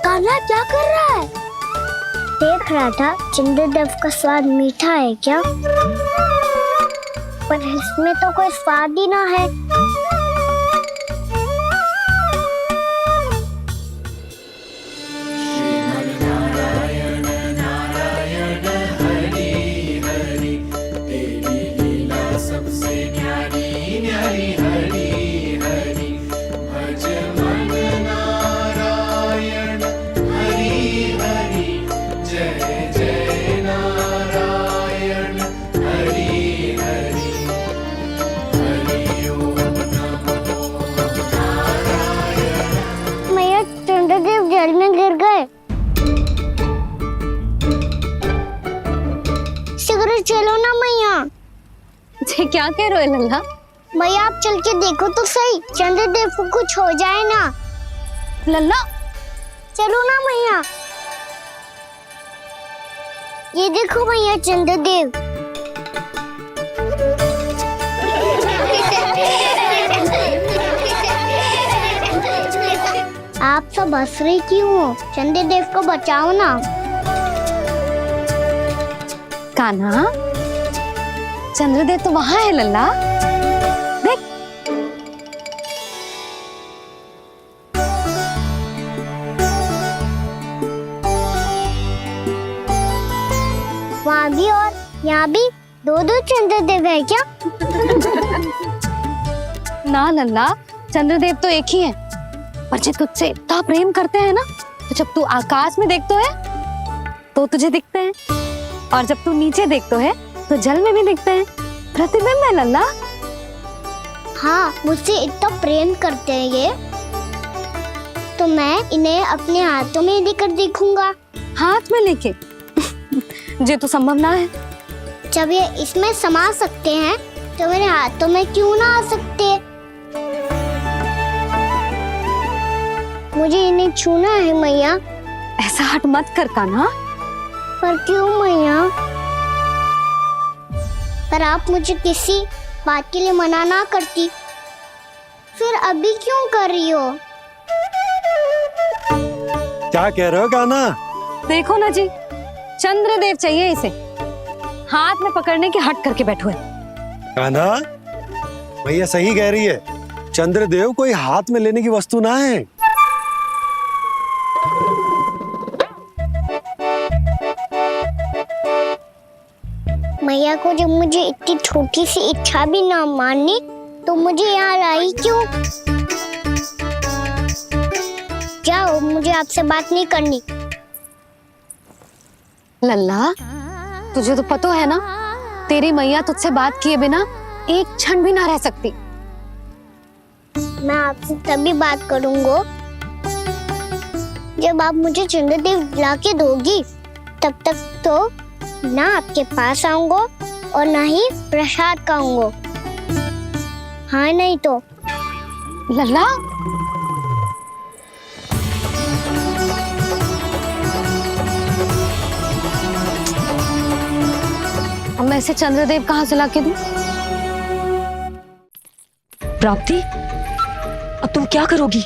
कान्हा क्या कर रहा है? देख रहा था चंद्रदेव का स्वाद मीठा है क्या, पर इसमें तो कोई स्वाद ही ना है। चंद्रदेव जल में गिर गए। शीघ्र चलो ना मैया। ये क्या कह रहे हो लल्ला? मैया आप चल के देखो तो सही, चंद्रदेव को कुछ हो जाए ना। लल्ला चलो ना मैया। ये देखो मैया चंद्रदेव। आप सब हंस रहे क्यों हो? चंद्रदेव को बचाओ ना। कान्हा, चंद्रदेव तो वहां है लल्ला, देख। वहाँ भी और यहाँ भी दो चंद्रदेव है क्या? ना लल्ला, चंद्रदेव तो एक ही है, पर जब तुझसे इतना प्रेम करते हैं ना, तो जब तू आकाश में देखते है तो तुझे दिखते हैं, और जब तू नीचे देखते है तो जल में भी दिखते हैं। प्रतिबिंब है लल्ला। हाँ, मुझसे इतना प्रेम करते हैं ये, तो मैं इन्हें अपने हाथों में लेकर देखूंगा। हाथ में लेके? ये तो संभव ना है। जब ये इसमें समा सकते हैं तो मेरे हाथों में क्यों ना आ सकते? मुझे इन्हें छूना है मैया। ऐसा हट मत कर कान्हा। पर क्यों मैया? पर आप मुझे किसी बात के लिए मना ना करती, फिर अभी क्यों कर रही हो? क्या कह रहे हो कान्हा? देखो ना जी, चंद्रदेव चाहिए इसे, हाथ में पकड़ने के हट करके बैठो है। कान्हा, भैया सही कह रही है, चंद्रदेव कोई हाथ में लेने की वस्तु ना है। मैया को जब मुझे इतनी छोटी सी इच्छा भी ना माननी, तो मुझे यहाँ लाई क्यों? जाओ, मुझे आपसे बात नहीं करनी। लल्ला, तुझे तो पता है ना, तेरी मैया तुझसे बात किए बिना एक क्षण भी ना रह सकती। मैं आपसे तभी बात करूंगा जब आप मुझे चंद्रदेव ला के दोगी। तब तक तो ना आपके पास आऊंगा और ना ही प्रसाद खाऊंगा। हाँ नहीं तो? लल्ला, ऐसे चंद्रदेव कहाँ से लाके दूं? प्राप्ति, अब तुम क्या करोगी?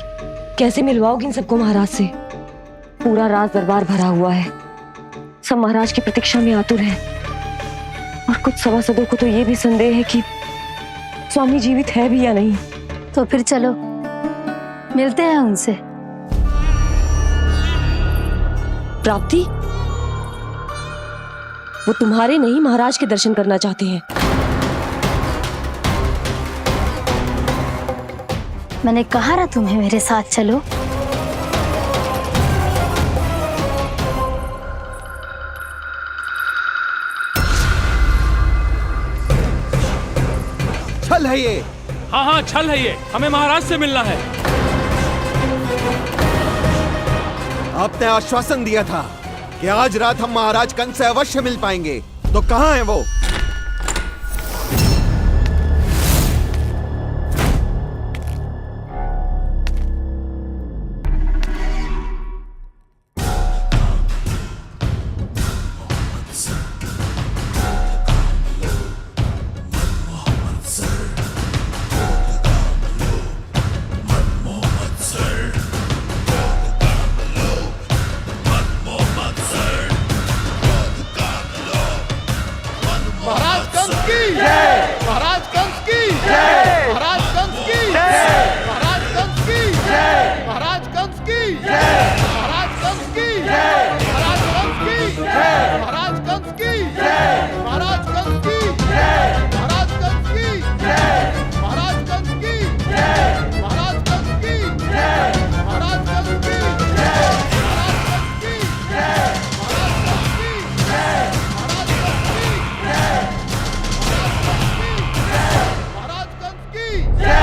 कैसे मिलवाओगी इन सबको महाराज से? पूरा राज दरबार भरा हुआ है, सब महाराज की प्रतीक्षा में आतुर हैं। और कुछ सभासदों को तो ये भी संदेह है कि स्वामी जीवित है भी या नहीं। तो फिर चलो मिलते हैं उनसे। प्राप्ति, वो तुम्हारे नहीं महाराज के दर्शन करना चाहते हैं। मैंने कहा ना तुम्हें मेरे साथ चलो। छल है ये। हाँ हाँ छल है ये, हमें महाराज से मिलना है। आपने आश्वासन दिया था कि आज रात हम महाराज कंस से अवश्य मिल पाएंगे, तो कहाँ है वो? महाराज कंस की जय, महाराज कंस की जय, महाराज कंस की जय, महाराज कंस की जय, महाराज कंस की जय, महाराज कंस की जय, महाराज कंस की जय, महाराज कंस की जय, महाराज कंस की जय, महाराज कंस की जय, महाराज कंस की जय, महाराज कंस की जय, महाराज कंस की जय, महाराज कंस की जय, महाराज कंस की जय,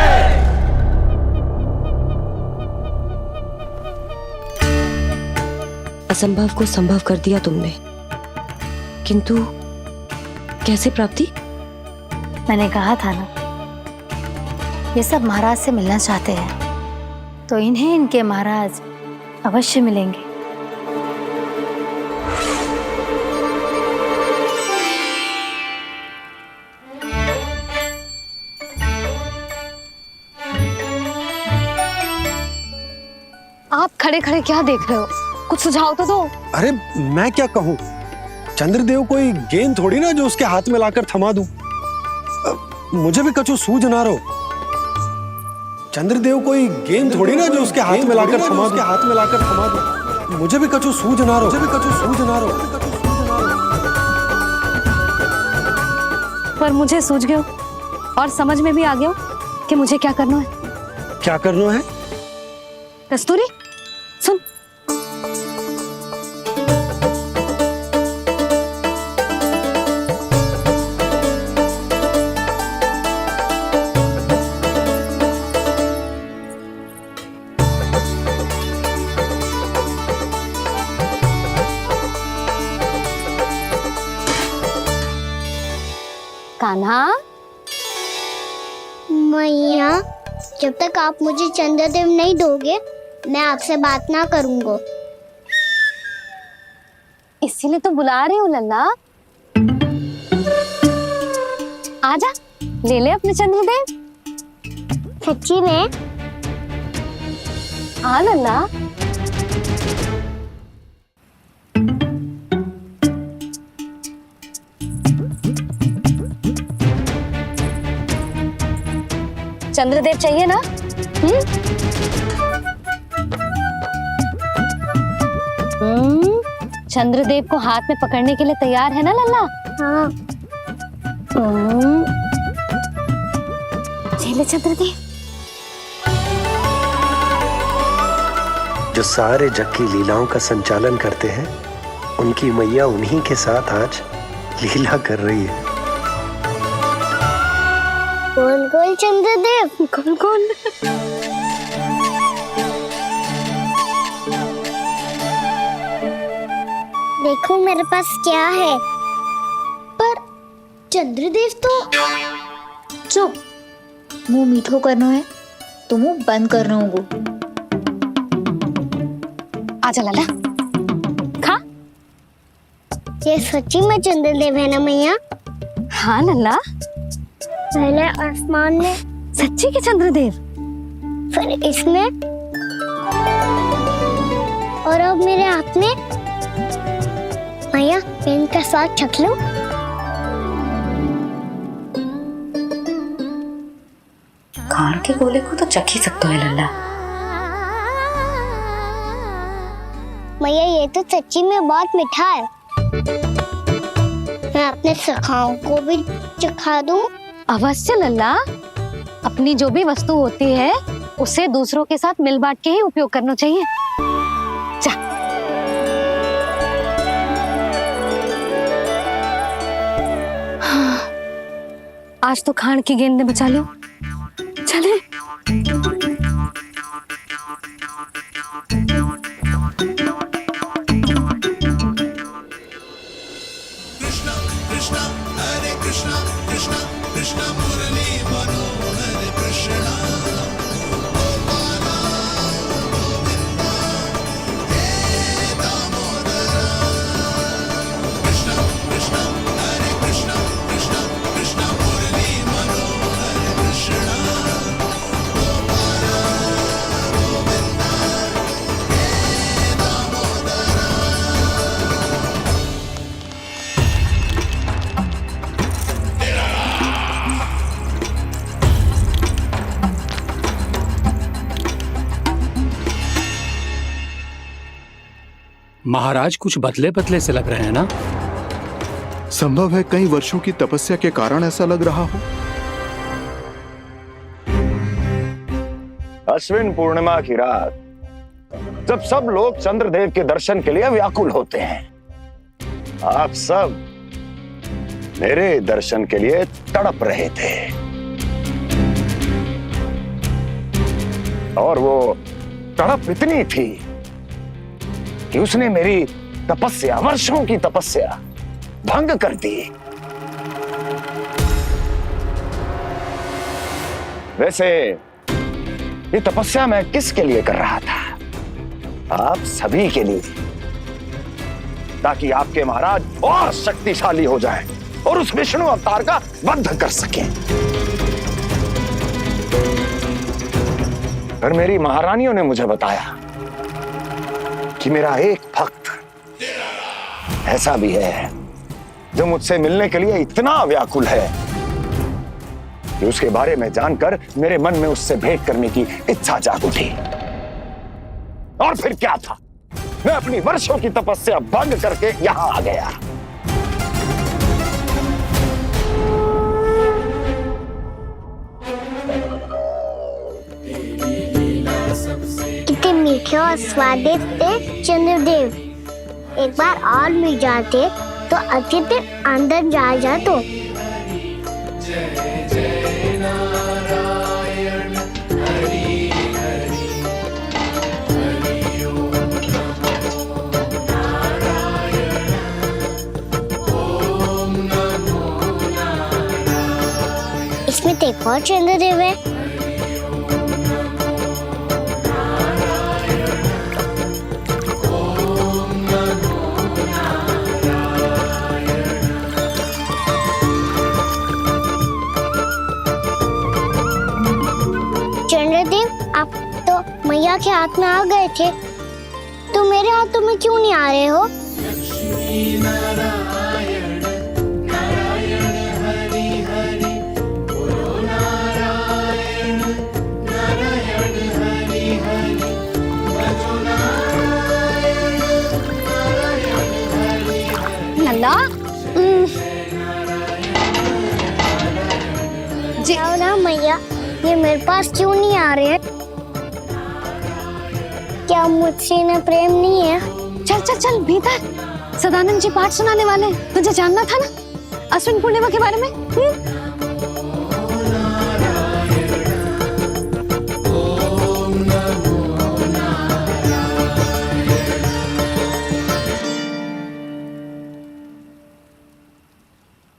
असंभव को संभव कर दिया तुमने, किंतु कैसे प्राप्ति? मैंने कहा था ना, ये सब महाराज से मिलना चाहते हैं, तो इन्हें इनके महाराज अवश्य मिलेंगे। आप खड़े खड़े क्या देख रहे हो? कुछ सुझाव तो दो। अरे मैं क्या कहूँ, चंद्रदेव कोई गेंद थोड़ी ना जो उसके हाथ में लाकर थमा दूं। मुझे भी कछु सूझ ना रहो। चंद्रदेव कोई गेंद थोड़ी ना जो उसके हाथ में लाकर थमा दूं। मुझे भी कछु सूझ ना रहो। पर मुझे सूझ गयो और समझ में भी आ गया कि मुझे क्या करना है। क्या करना है? कस्तूरी सुन, कान्हा। मैया, जब तक आप मुझे चंद्रदेव नहीं दोगे मैं आपसे बात ना करूंगा। इसीलिए तो बुला रही हूँ लल्ला। आजा, ले ले अपने चंद्रदेव। सच्ची में? हाँ लल्ला। चंद्रदेव चाहिए ना? चंद्रदेव को हाथ में पकड़ने के लिए तैयार है ना लल्ला? हाँ। ले चंद्रदेव। जो सारे जग की लीलाओं का संचालन करते हैं, उनकी मैया उन्हीं के साथ आज लीला कर रही है। कौन कौन चंद्रदेव? कौन कौन? देखो मेरे पास क्या है। पर चंद्रदेव तो चुप, मुंह मीठो करना है तो मुंह बंद करना होगा। आजा लल्ला, खा। ये सच्ची में चंद्रदेव है ना मैया? हाँ लल्ला, पहले आसमान में, सच्ची के चंद्रदेव, फिर इसमें, और अब मेरे हाथ में। मैया, मैं इनका स्वाद चख लूं? खान के गोले को तो चख ही सकते हो लल्ला। मैया, ये तो सच्ची में बहुत मीठा है। मैं अपने सखाओं को भी चखा दूं? अवश्य लल्ला, अपनी जो भी वस्तु होती है उसे दूसरों के साथ मिल बांट के ही उपयोग करना चाहिए। जा। आज तो खान की गेंद ने बचा लो। चले। महाराज कुछ बदले बदले से लग रहे हैं ना? संभव है कई वर्षों की तपस्या के कारण ऐसा लग रहा हो। अश्विन पूर्णिमा की रात, जब सब लोग चंद्रदेव के दर्शन के लिए व्याकुल होते हैं, आप सब मेरे दर्शन के लिए तड़प रहे थे। और वो तड़प इतनी थी कि उसने मेरी तपस्या, वर्षों की तपस्या भंग कर दी। वैसे ये तपस्या मैं किसके लिए कर रहा था? आप सभी के लिए, ताकि आपके महाराज और शक्तिशाली हो जाएं और उस विष्णु अवतार का वध कर सकें। पर मेरी महारानियों ने मुझे बताया कि मेरा एक भक्त ऐसा भी है जो मुझसे मिलने के लिए इतना व्याकुल है कि उसके बारे में जानकर मेरे मन में उससे भेंट करने की इच्छा जाग उठी। और फिर क्या था, मैं अपनी वर्षों की तपस्या भंग करके यहां आ गया। कितने मीठे और स्वादिष्ट थे चंद्रदेव। एक बार और मिल जाते तो अच्छे दिन अंदर जा जातो। इसमें तो एक और चंद्रदेव है। चंद्रदेव, आप तो मैया के हाथ में आ गए थे, तो मेरे हाथों में क्यों नहीं आ रहे हो? लल्ला, जी ना मैया, ये मेरे पास क्यों नहीं आ रहे हैं? क्या मुझसे इन्हें प्रेम नहीं है? चल चल चल भीतर, सदानंद जी पाठ सुनाने वाले। तुझे जानना था ना अश्विन पूर्णिमा के बारे में?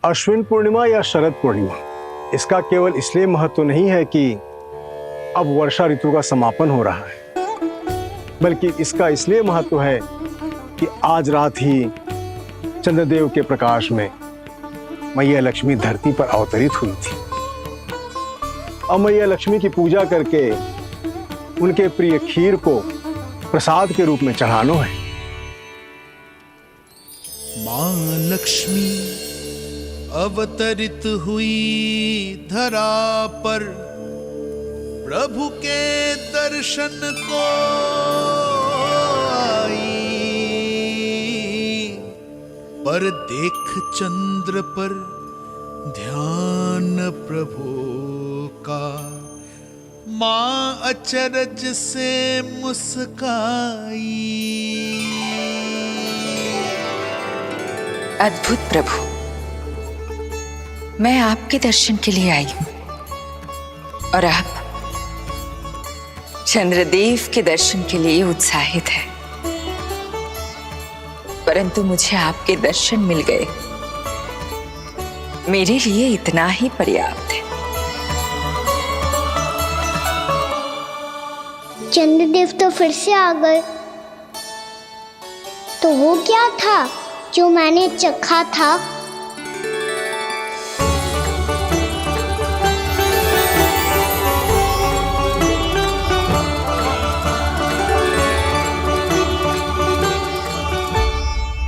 अश्विन पूर्णिमा या शरद पूर्णिमा, इसका केवल इसलिए महत्व नहीं है कि अब वर्षा ऋतु का समापन हो रहा है, बल्कि इसका इसलिए महत्व है कि आज रात ही चंद्रदेव के प्रकाश में मैया लक्ष्मी धरती पर अवतरित हुई थी। अब मैया लक्ष्मी की पूजा करके उनके प्रिय खीर को प्रसाद के रूप में चढ़ाना है। मां लक्ष्मी अवतरित हुई धरा पर, प्रभु के दर्शन को आई, पर देख चंद्र पर ध्यान प्रभु का, मां अचरज से मुस्काई। अद्भुत प्रभु, मैं आपके दर्शन के लिए आई हूं और आप चंद्रदेव के दर्शन के लिए उत्साहित है, परंतु मुझे आपके दर्शन मिल गए, मेरे लिए इतना ही पर्याप्त है। चंद्रदेव तो फिर से आ गए। तो वो क्या था जो मैंने चखा था?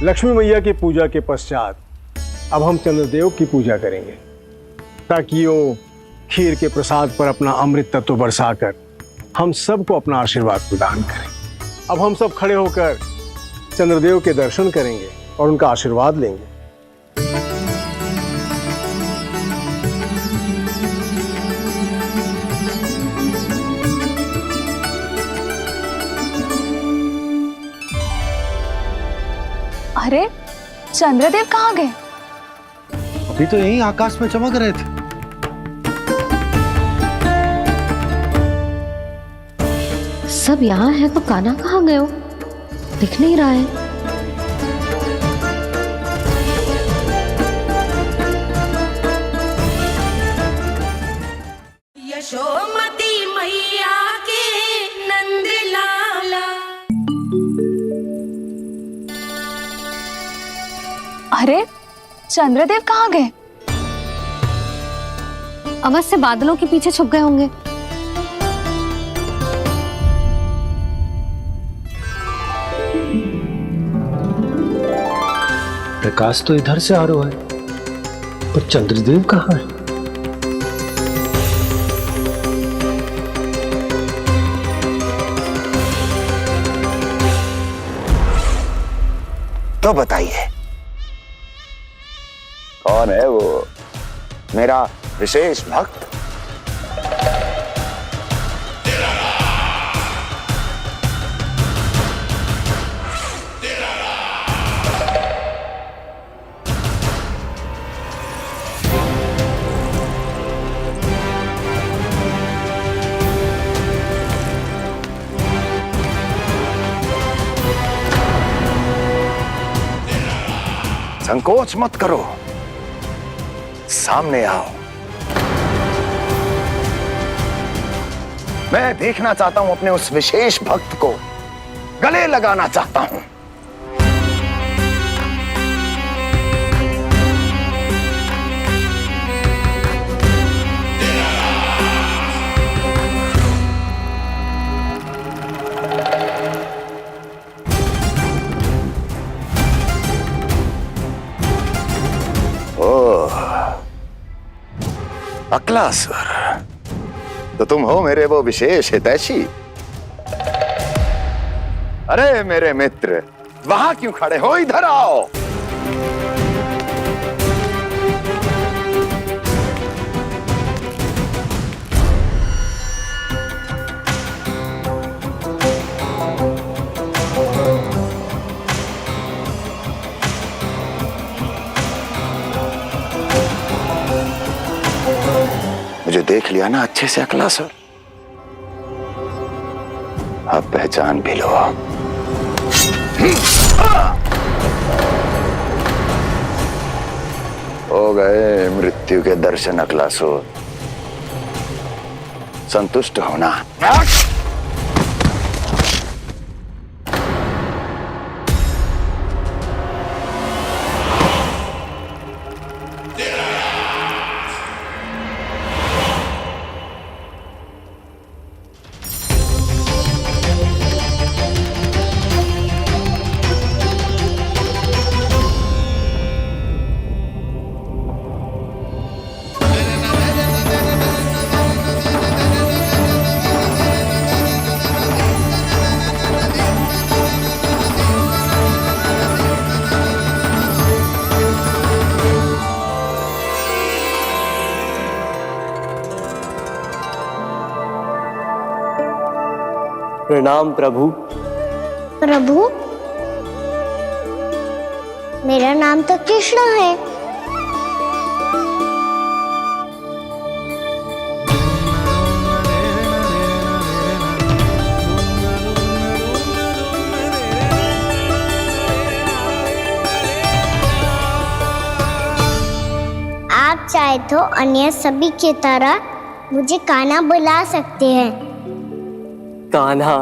लक्ष्मी मैया की पूजा के पश्चात अब हम चंद्रदेव की पूजा करेंगे, ताकि वो खीर के प्रसाद पर अपना अमृत तत्व बरसाकर हम सबको अपना आशीर्वाद प्रदान करें। अब हम सब खड़े होकर चंद्रदेव के दर्शन करेंगे और उनका आशीर्वाद लेंगे। अरे चंद्रदेव कहाँ गए? अभी तो यहीं आकाश में चमक रहे थे। सब यहाँ है तो कान्हा कहाँ गए हो? दिख नहीं रहा है। यशोमती मैया के नंद लाला। अरे चंद्रदेव कहाँ गए? अवश्य बादलों के पीछे छुप गए होंगे। प्रकाश तो इधर से आ रहा है, पर चंद्रदेव कहाँ है? तो बताइए कौन है वो मेरा विशेष भक्त? संकोच मत करो, सामने आओ। मैं देखना चाहता हूं अपने उस विशेष भक्त को, गले लगाना चाहता हूं। अक्लासुर, तो तुम हो मेरे वो विशेष हितैषी। अरे मेरे मित्र, वहां क्यों खड़े हो? इधर आओ। मुझे देख लिया ना अच्छे से अक्लासुर? अब पहचान भी लो। हो गए मृत्यु के दर्शन अक्लासुर, संतुष्ट होना। प्रणाम प्रभु। प्रभु, मेरा नाम तो कृष्ण है। आप चाहे तो अन्य सभी की तरह मुझे कान्हा बुला सकते हैं। कान्हा?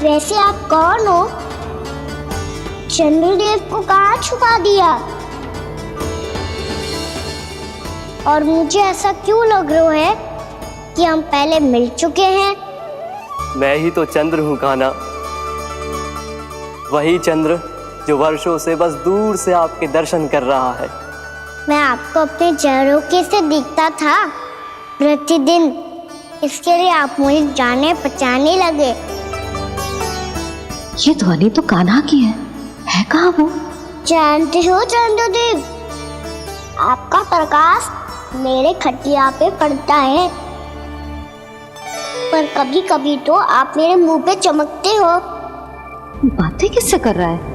वैसे आप कौन हो? चंद्रदेव को कहाँ छुपा दिया? और मुझे ऐसा क्यों लग रहा है कि हम पहले मिल चुके हैं? मैं ही तो चंद्र हूँ कान्हा, वही चंद्र जो वर्षों से बस दूर से आपके दर्शन कर रहा है। मैं आपको अपने झरोखे से दिखता था प्रतिदिन, इसके लिए आप मुझे जाने पहचाने लगे। ये ध्वनि तो कान्हा की है कहाँ वो? जानते हो चंद्रदेव, आपका प्रकाश मेरे खटिया पे पड़ता है, पर कभी कभी तो आप मेरे मुंह पे चमकते हो। बातें किससे कर रहा है?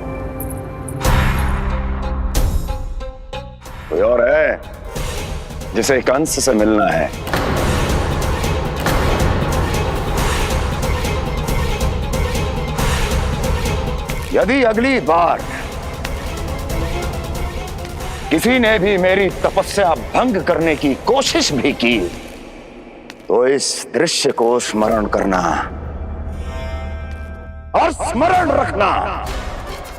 कोई और है जिसे कंस से मिलना है? यदि अगली बार किसी ने भी मेरी तपस्या भंग करने की कोशिश भी की तो इस दृश्य को स्मरण करना और स्मरण रखना,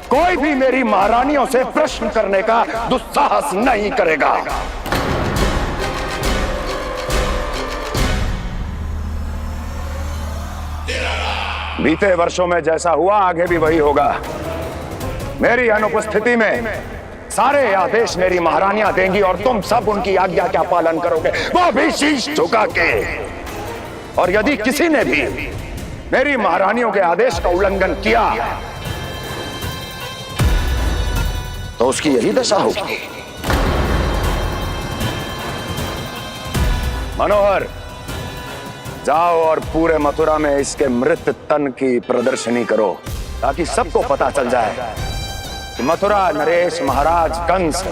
कोई भी मेरी महारानियों से प्रश्न करने का दुस्साहस नहीं करेगा। बीते वर्षों में जैसा हुआ आगे भी वही होगा। मेरी अनुपस्थिति में सारे आदेश मेरी महारानियां देंगी और तुम सब उनकी आज्ञा का पालन करोगे, वो भी शीश झुका के। और यदि किसी ने भी मेरी महारानियों के आदेश का उल्लंघन किया तो उसकी यही दशा होगी। मनोहर, जाओ और पूरे मथुरा में इसके मृत तन की प्रदर्शनी करो ताकि सबको पता चल जाए कि मथुरा नरेश महाराज कंस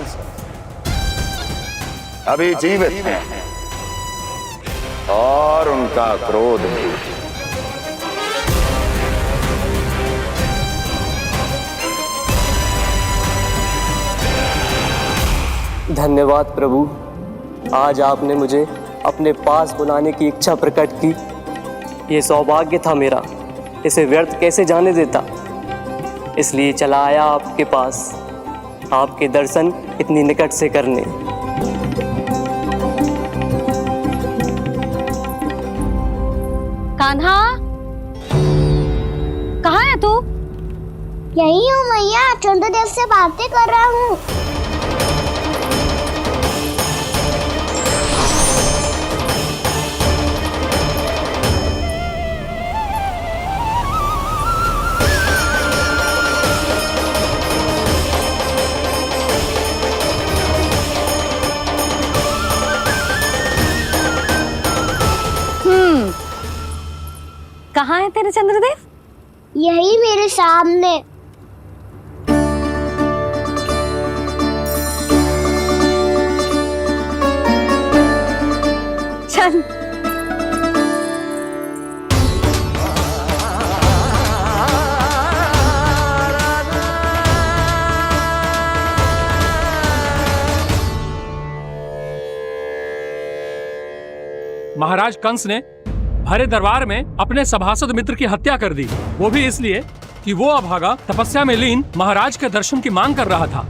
अभी जीवित हैं और उनका क्रोध भी। धन्यवाद प्रभु, आज आपने मुझे अपने पास बुलाने की इच्छा प्रकट की। ये सौभाग्य था मेरा, इसे व्यर्थ कैसे जाने देता। इसलिए चला आया आपके पास, आपके दर्शन इतनी निकट से करने। कान्हा, कहाँ है तू? यही हूँ मैया, चंद्रदेव से बातें कर रहा हूँ। कहाँ है तेरे चंद्रदेव? यही मेरे सामने। चल। महाराज कंस ने भरे दरबार में अपने सभासद मित्र की हत्या कर दी, वो भी इसलिए कि वो अभागा तपस्या में लीन महाराज के दर्शन की मांग कर रहा था।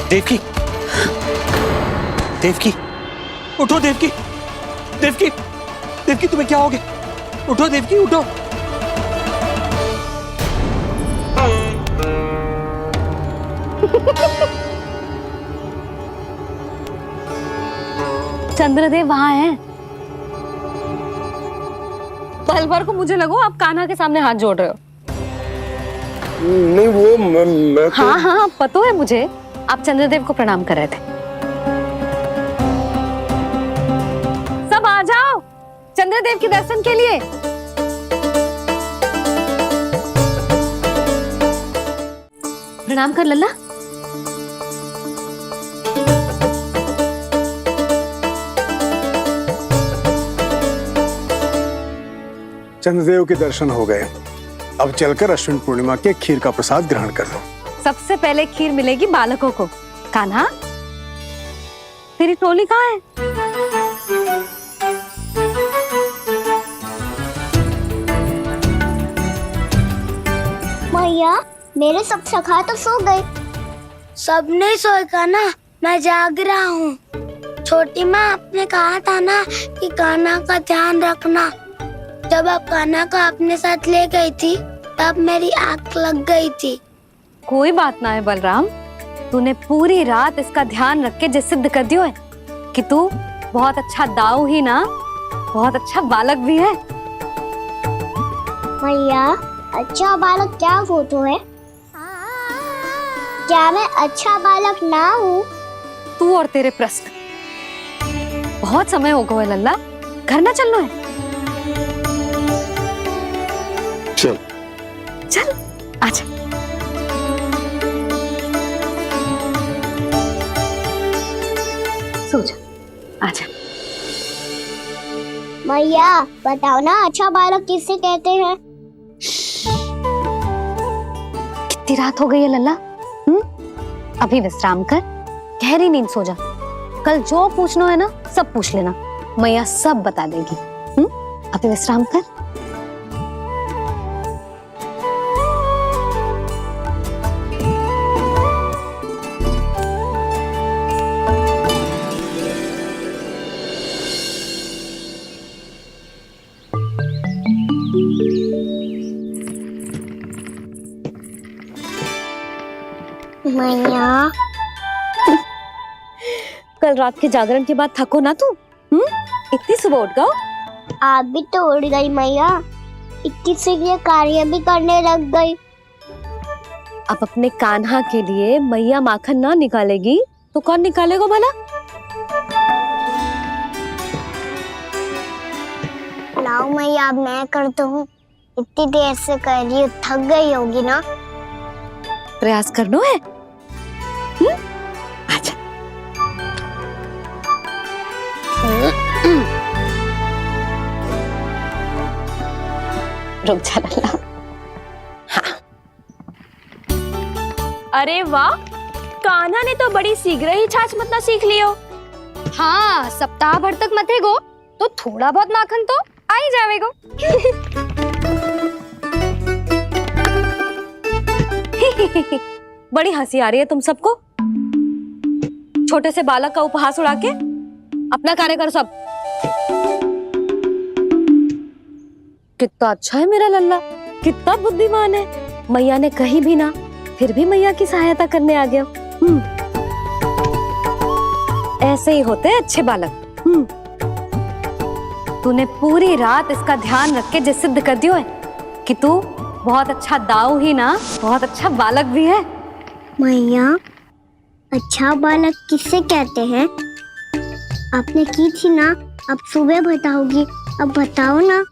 देवकी, देवकी, उठो देवकी, देवकी, देवकी तुम्हें क्या हो गया? उठो देवकी, उठो। चंद्रदेव वहां हैं। पल भर को मुझे लगो आप कान्हा के सामने हाथ जोड़ रहे हो। नहीं वो मैं तो... हाँ हाँ पता है मुझे, आप चंद्रदेव को प्रणाम कर रहे थे। सब आ जाओ चंद्रदेव के दर्शन के लिए। प्रणाम कर लल्ला। चंद्रदेव के दर्शन हो गए, अब चलकर अश्विन पूर्णिमा के खीर का प्रसाद ग्रहण कर लो। सबसे पहले खीर मिलेगी बालकों को। कान्हा, तेरी टोली कहाँ है? मैया, मेरे सब सखा तो सो गए। सब नहीं सोए का ना, मैं जाग रहा हूँ। छोटी माँ आपने कहा था ना कि कान्हा का ध्यान रखना। जब आप कान्हा को अपने साथ ले गई थी तब मेरी आंख लग गई थी। कोई बात ना है बलराम, तूने पूरी रात इसका ध्यान रख के जो सिद्ध कर दियो है कि तू बहुत अच्छा दाऊ ही ना, बहुत अच्छा बालक भी है। मैया, अच्छा बालक क्या फोटो है? क्या मैं अच्छा बालक ना हूँ? तू और तेरे प्रश्न। बहुत समय हो गया लल्ला, घर ना चलना है? चल चल आजा। सो जा, आजा। मैया बताओ ना, अच्छा बालक किसे कहते हैं? कितनी रात हो गई है लल्ला? अभी विश्राम कर, गहरी नींद सो जा। कल जो पूछना है ना सब पूछ लेना, मैया सब बता देगी। अभी विश्राम कर। मैया, कल रात के जागरण के बाद थको ना तू? इतनी सुबह उठ गओ? आप भी तो उड़ गई मैया, 21 से ये कार्य भी करने लग गई। अब अपने कान्हा के लिए मैया माखन ना निकालेगी तो कौन निकालेगा भला? लाओ मैया, अब मैं करता हूँ। इतनी देर से कर रही हूँ, थक गई होगी ना? प्रयास करना है। आजा। रुक जा लल्ला। हाँ। अरे वाह, कान्हा ने तो बड़ी शीघ्र ही छाछ मतना सीख लियो। हाँ, सप्ताह भर तक मतेगो तो थोड़ा बहुत माखन तो आ ही जावेगो। बड़ी हंसी आ रही है तुम सबको। छोटे से बालक का उपहास उड़ा के अपना कार्य करो सब। कितना अच्छा है मेरा लल्ला, कितना बुद्धिमान है। मैया ने कही भी ना, फिर भी मैया की सहायता करने आ गया। ऐसे ही होते हैं अच्छे बालक। तूने पूरी रात इसका ध्यान रख के जो सिद्ध कर दियो है कि तू बहुत अच्छा दाऊ ही ना, बहुत अच्छा बालक भी है। मैया, अच्छा बालक किसे कहते हैं? आपने की थी ना, अब सुबह बताओगी, अब बताओ ना।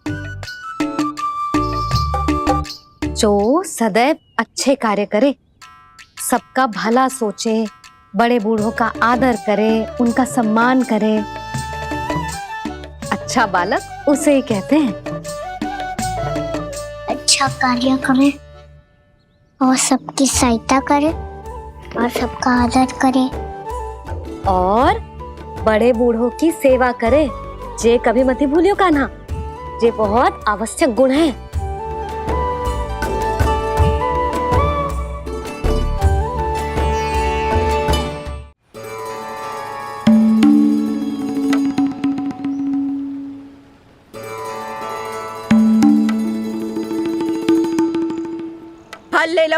जो सदैव अच्छे कार्य करे, सबका भला सोचे, बड़े बूढ़ों का आदर करे, उनका सम्मान करे, अच्छा बालक उसे ही कहते हैं। अच्छा कार्य करे और सबकी सहायता करे और सबका आदर करे और बड़े बूढ़ों की सेवा करे। जे कभी मत भूलियो कान्हा, जे बहुत आवश्यक गुण है।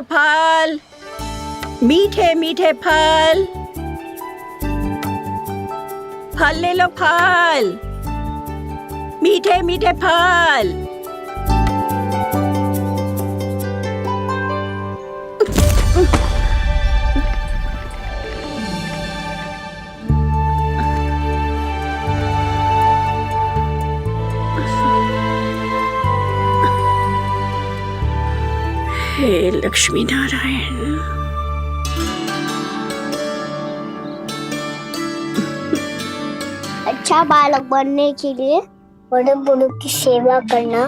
फल, मीठे मीठे फल। फल ले लो फल, मीठे मीठे फल। हे लक्ष्मी नारायण। अच्छा बालक बनने के लिए बड़े बूढ़ों की सेवा करना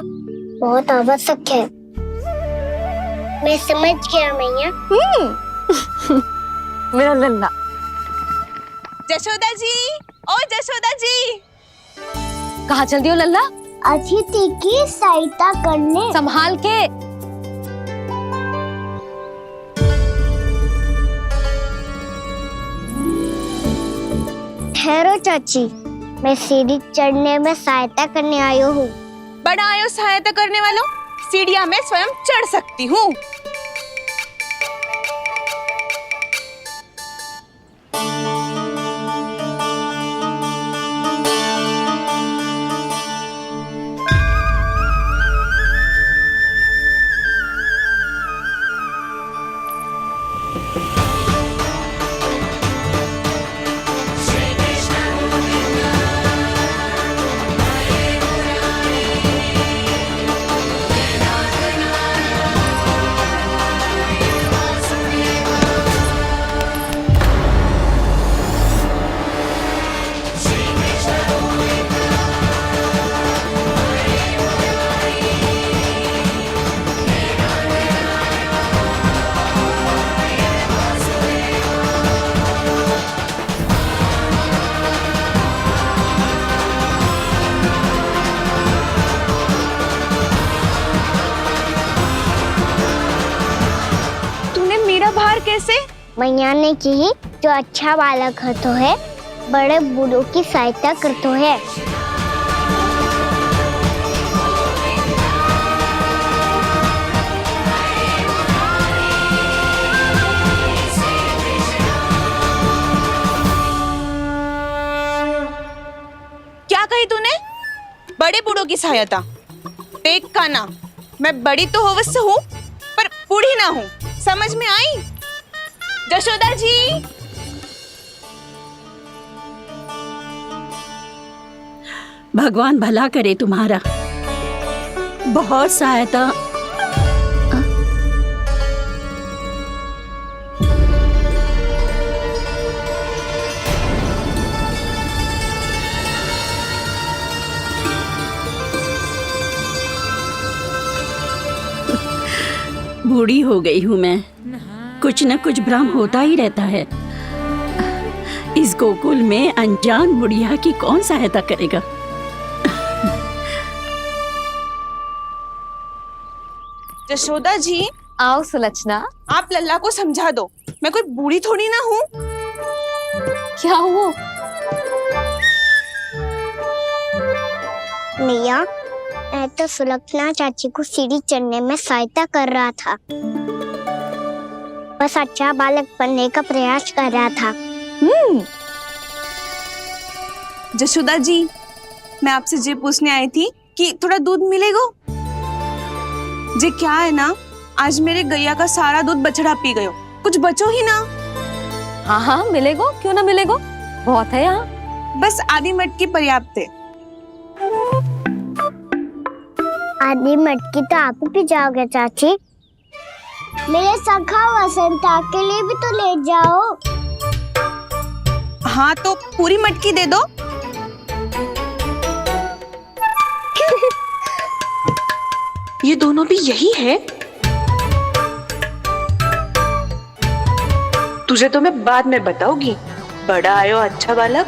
बहुत आवश्यक है। मैं समझ गया मैया। मेरा लल्ला। जशोदा जी, ओ जशोदा जी। कहाँ चल दी हो लल्ला? अतिथि की सहायता करने। संभाल के। ठहरो चाची, मैं सीढ़ी चढ़ने में सहायता करने आई हूँ। बड़ा आयो सहायता करने वालों, सीढ़ियाँ मैं स्वयं चढ़ सकती हूँ। कैसे? मैया ने की जो अच्छा बालक तो है बड़े बूढ़ों की सहायता करते है। क्या कही तूने? बड़े बूढ़ों की सहायता? देख कान्हा, मैं बड़ी तो अवश्य हूँ पर बूढ़ी ना हूँ, समझ में आई? जशोदा जी, भगवान भला करे तुम्हारा। बहुत सहायता। बूढ़ी हो गई हूँ मैं, कुछ न कुछ भ्रम होता ही रहता है। इस गोकुल में अनजान बुढ़िया की कौन सहायता करेगा? जशोदा जी, आओ सुलक्षणा। आप लल्ला को समझा दो, मैं कोई बूढ़ी थोड़ी ना हूँ। क्या हुआ? मैया, मैं तो सुलक्षणा चाची को सीढ़ी चढ़ने में सहायता कर रहा था, बस अच्छा बालक बनने का प्रयास कर रहा था। जशोदा जी, मैं आपसे ये पूछने आई थी कि थोड़ा दूध मिलेगा? जे क्या है ना, आज मेरे गैया का सारा दूध बछड़ा पी गयो, कुछ बचो ही ना। हाँ हाँ मिलेगा, क्यों ना मिलेगा, बहुत है यहाँ। बस आधी मटकी पर्याप्त है। आधी मटकी तो आप ही पी जाओगे चाची। मेरे सखा वसंता के लिए भी तो ले जाओ। हाँ तो पूरी मटकी दे दो। ये दोनों भी यही है? तुझे तो मैं बाद में बताऊंगी। बड़ा आयो अच्छा बालक।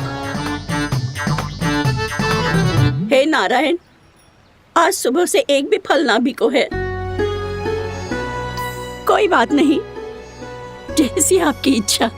हे नारायण, आज सुबह से एक भी फल ना बिको है। कोई बात नहीं, जैसी आपकी इच्छा।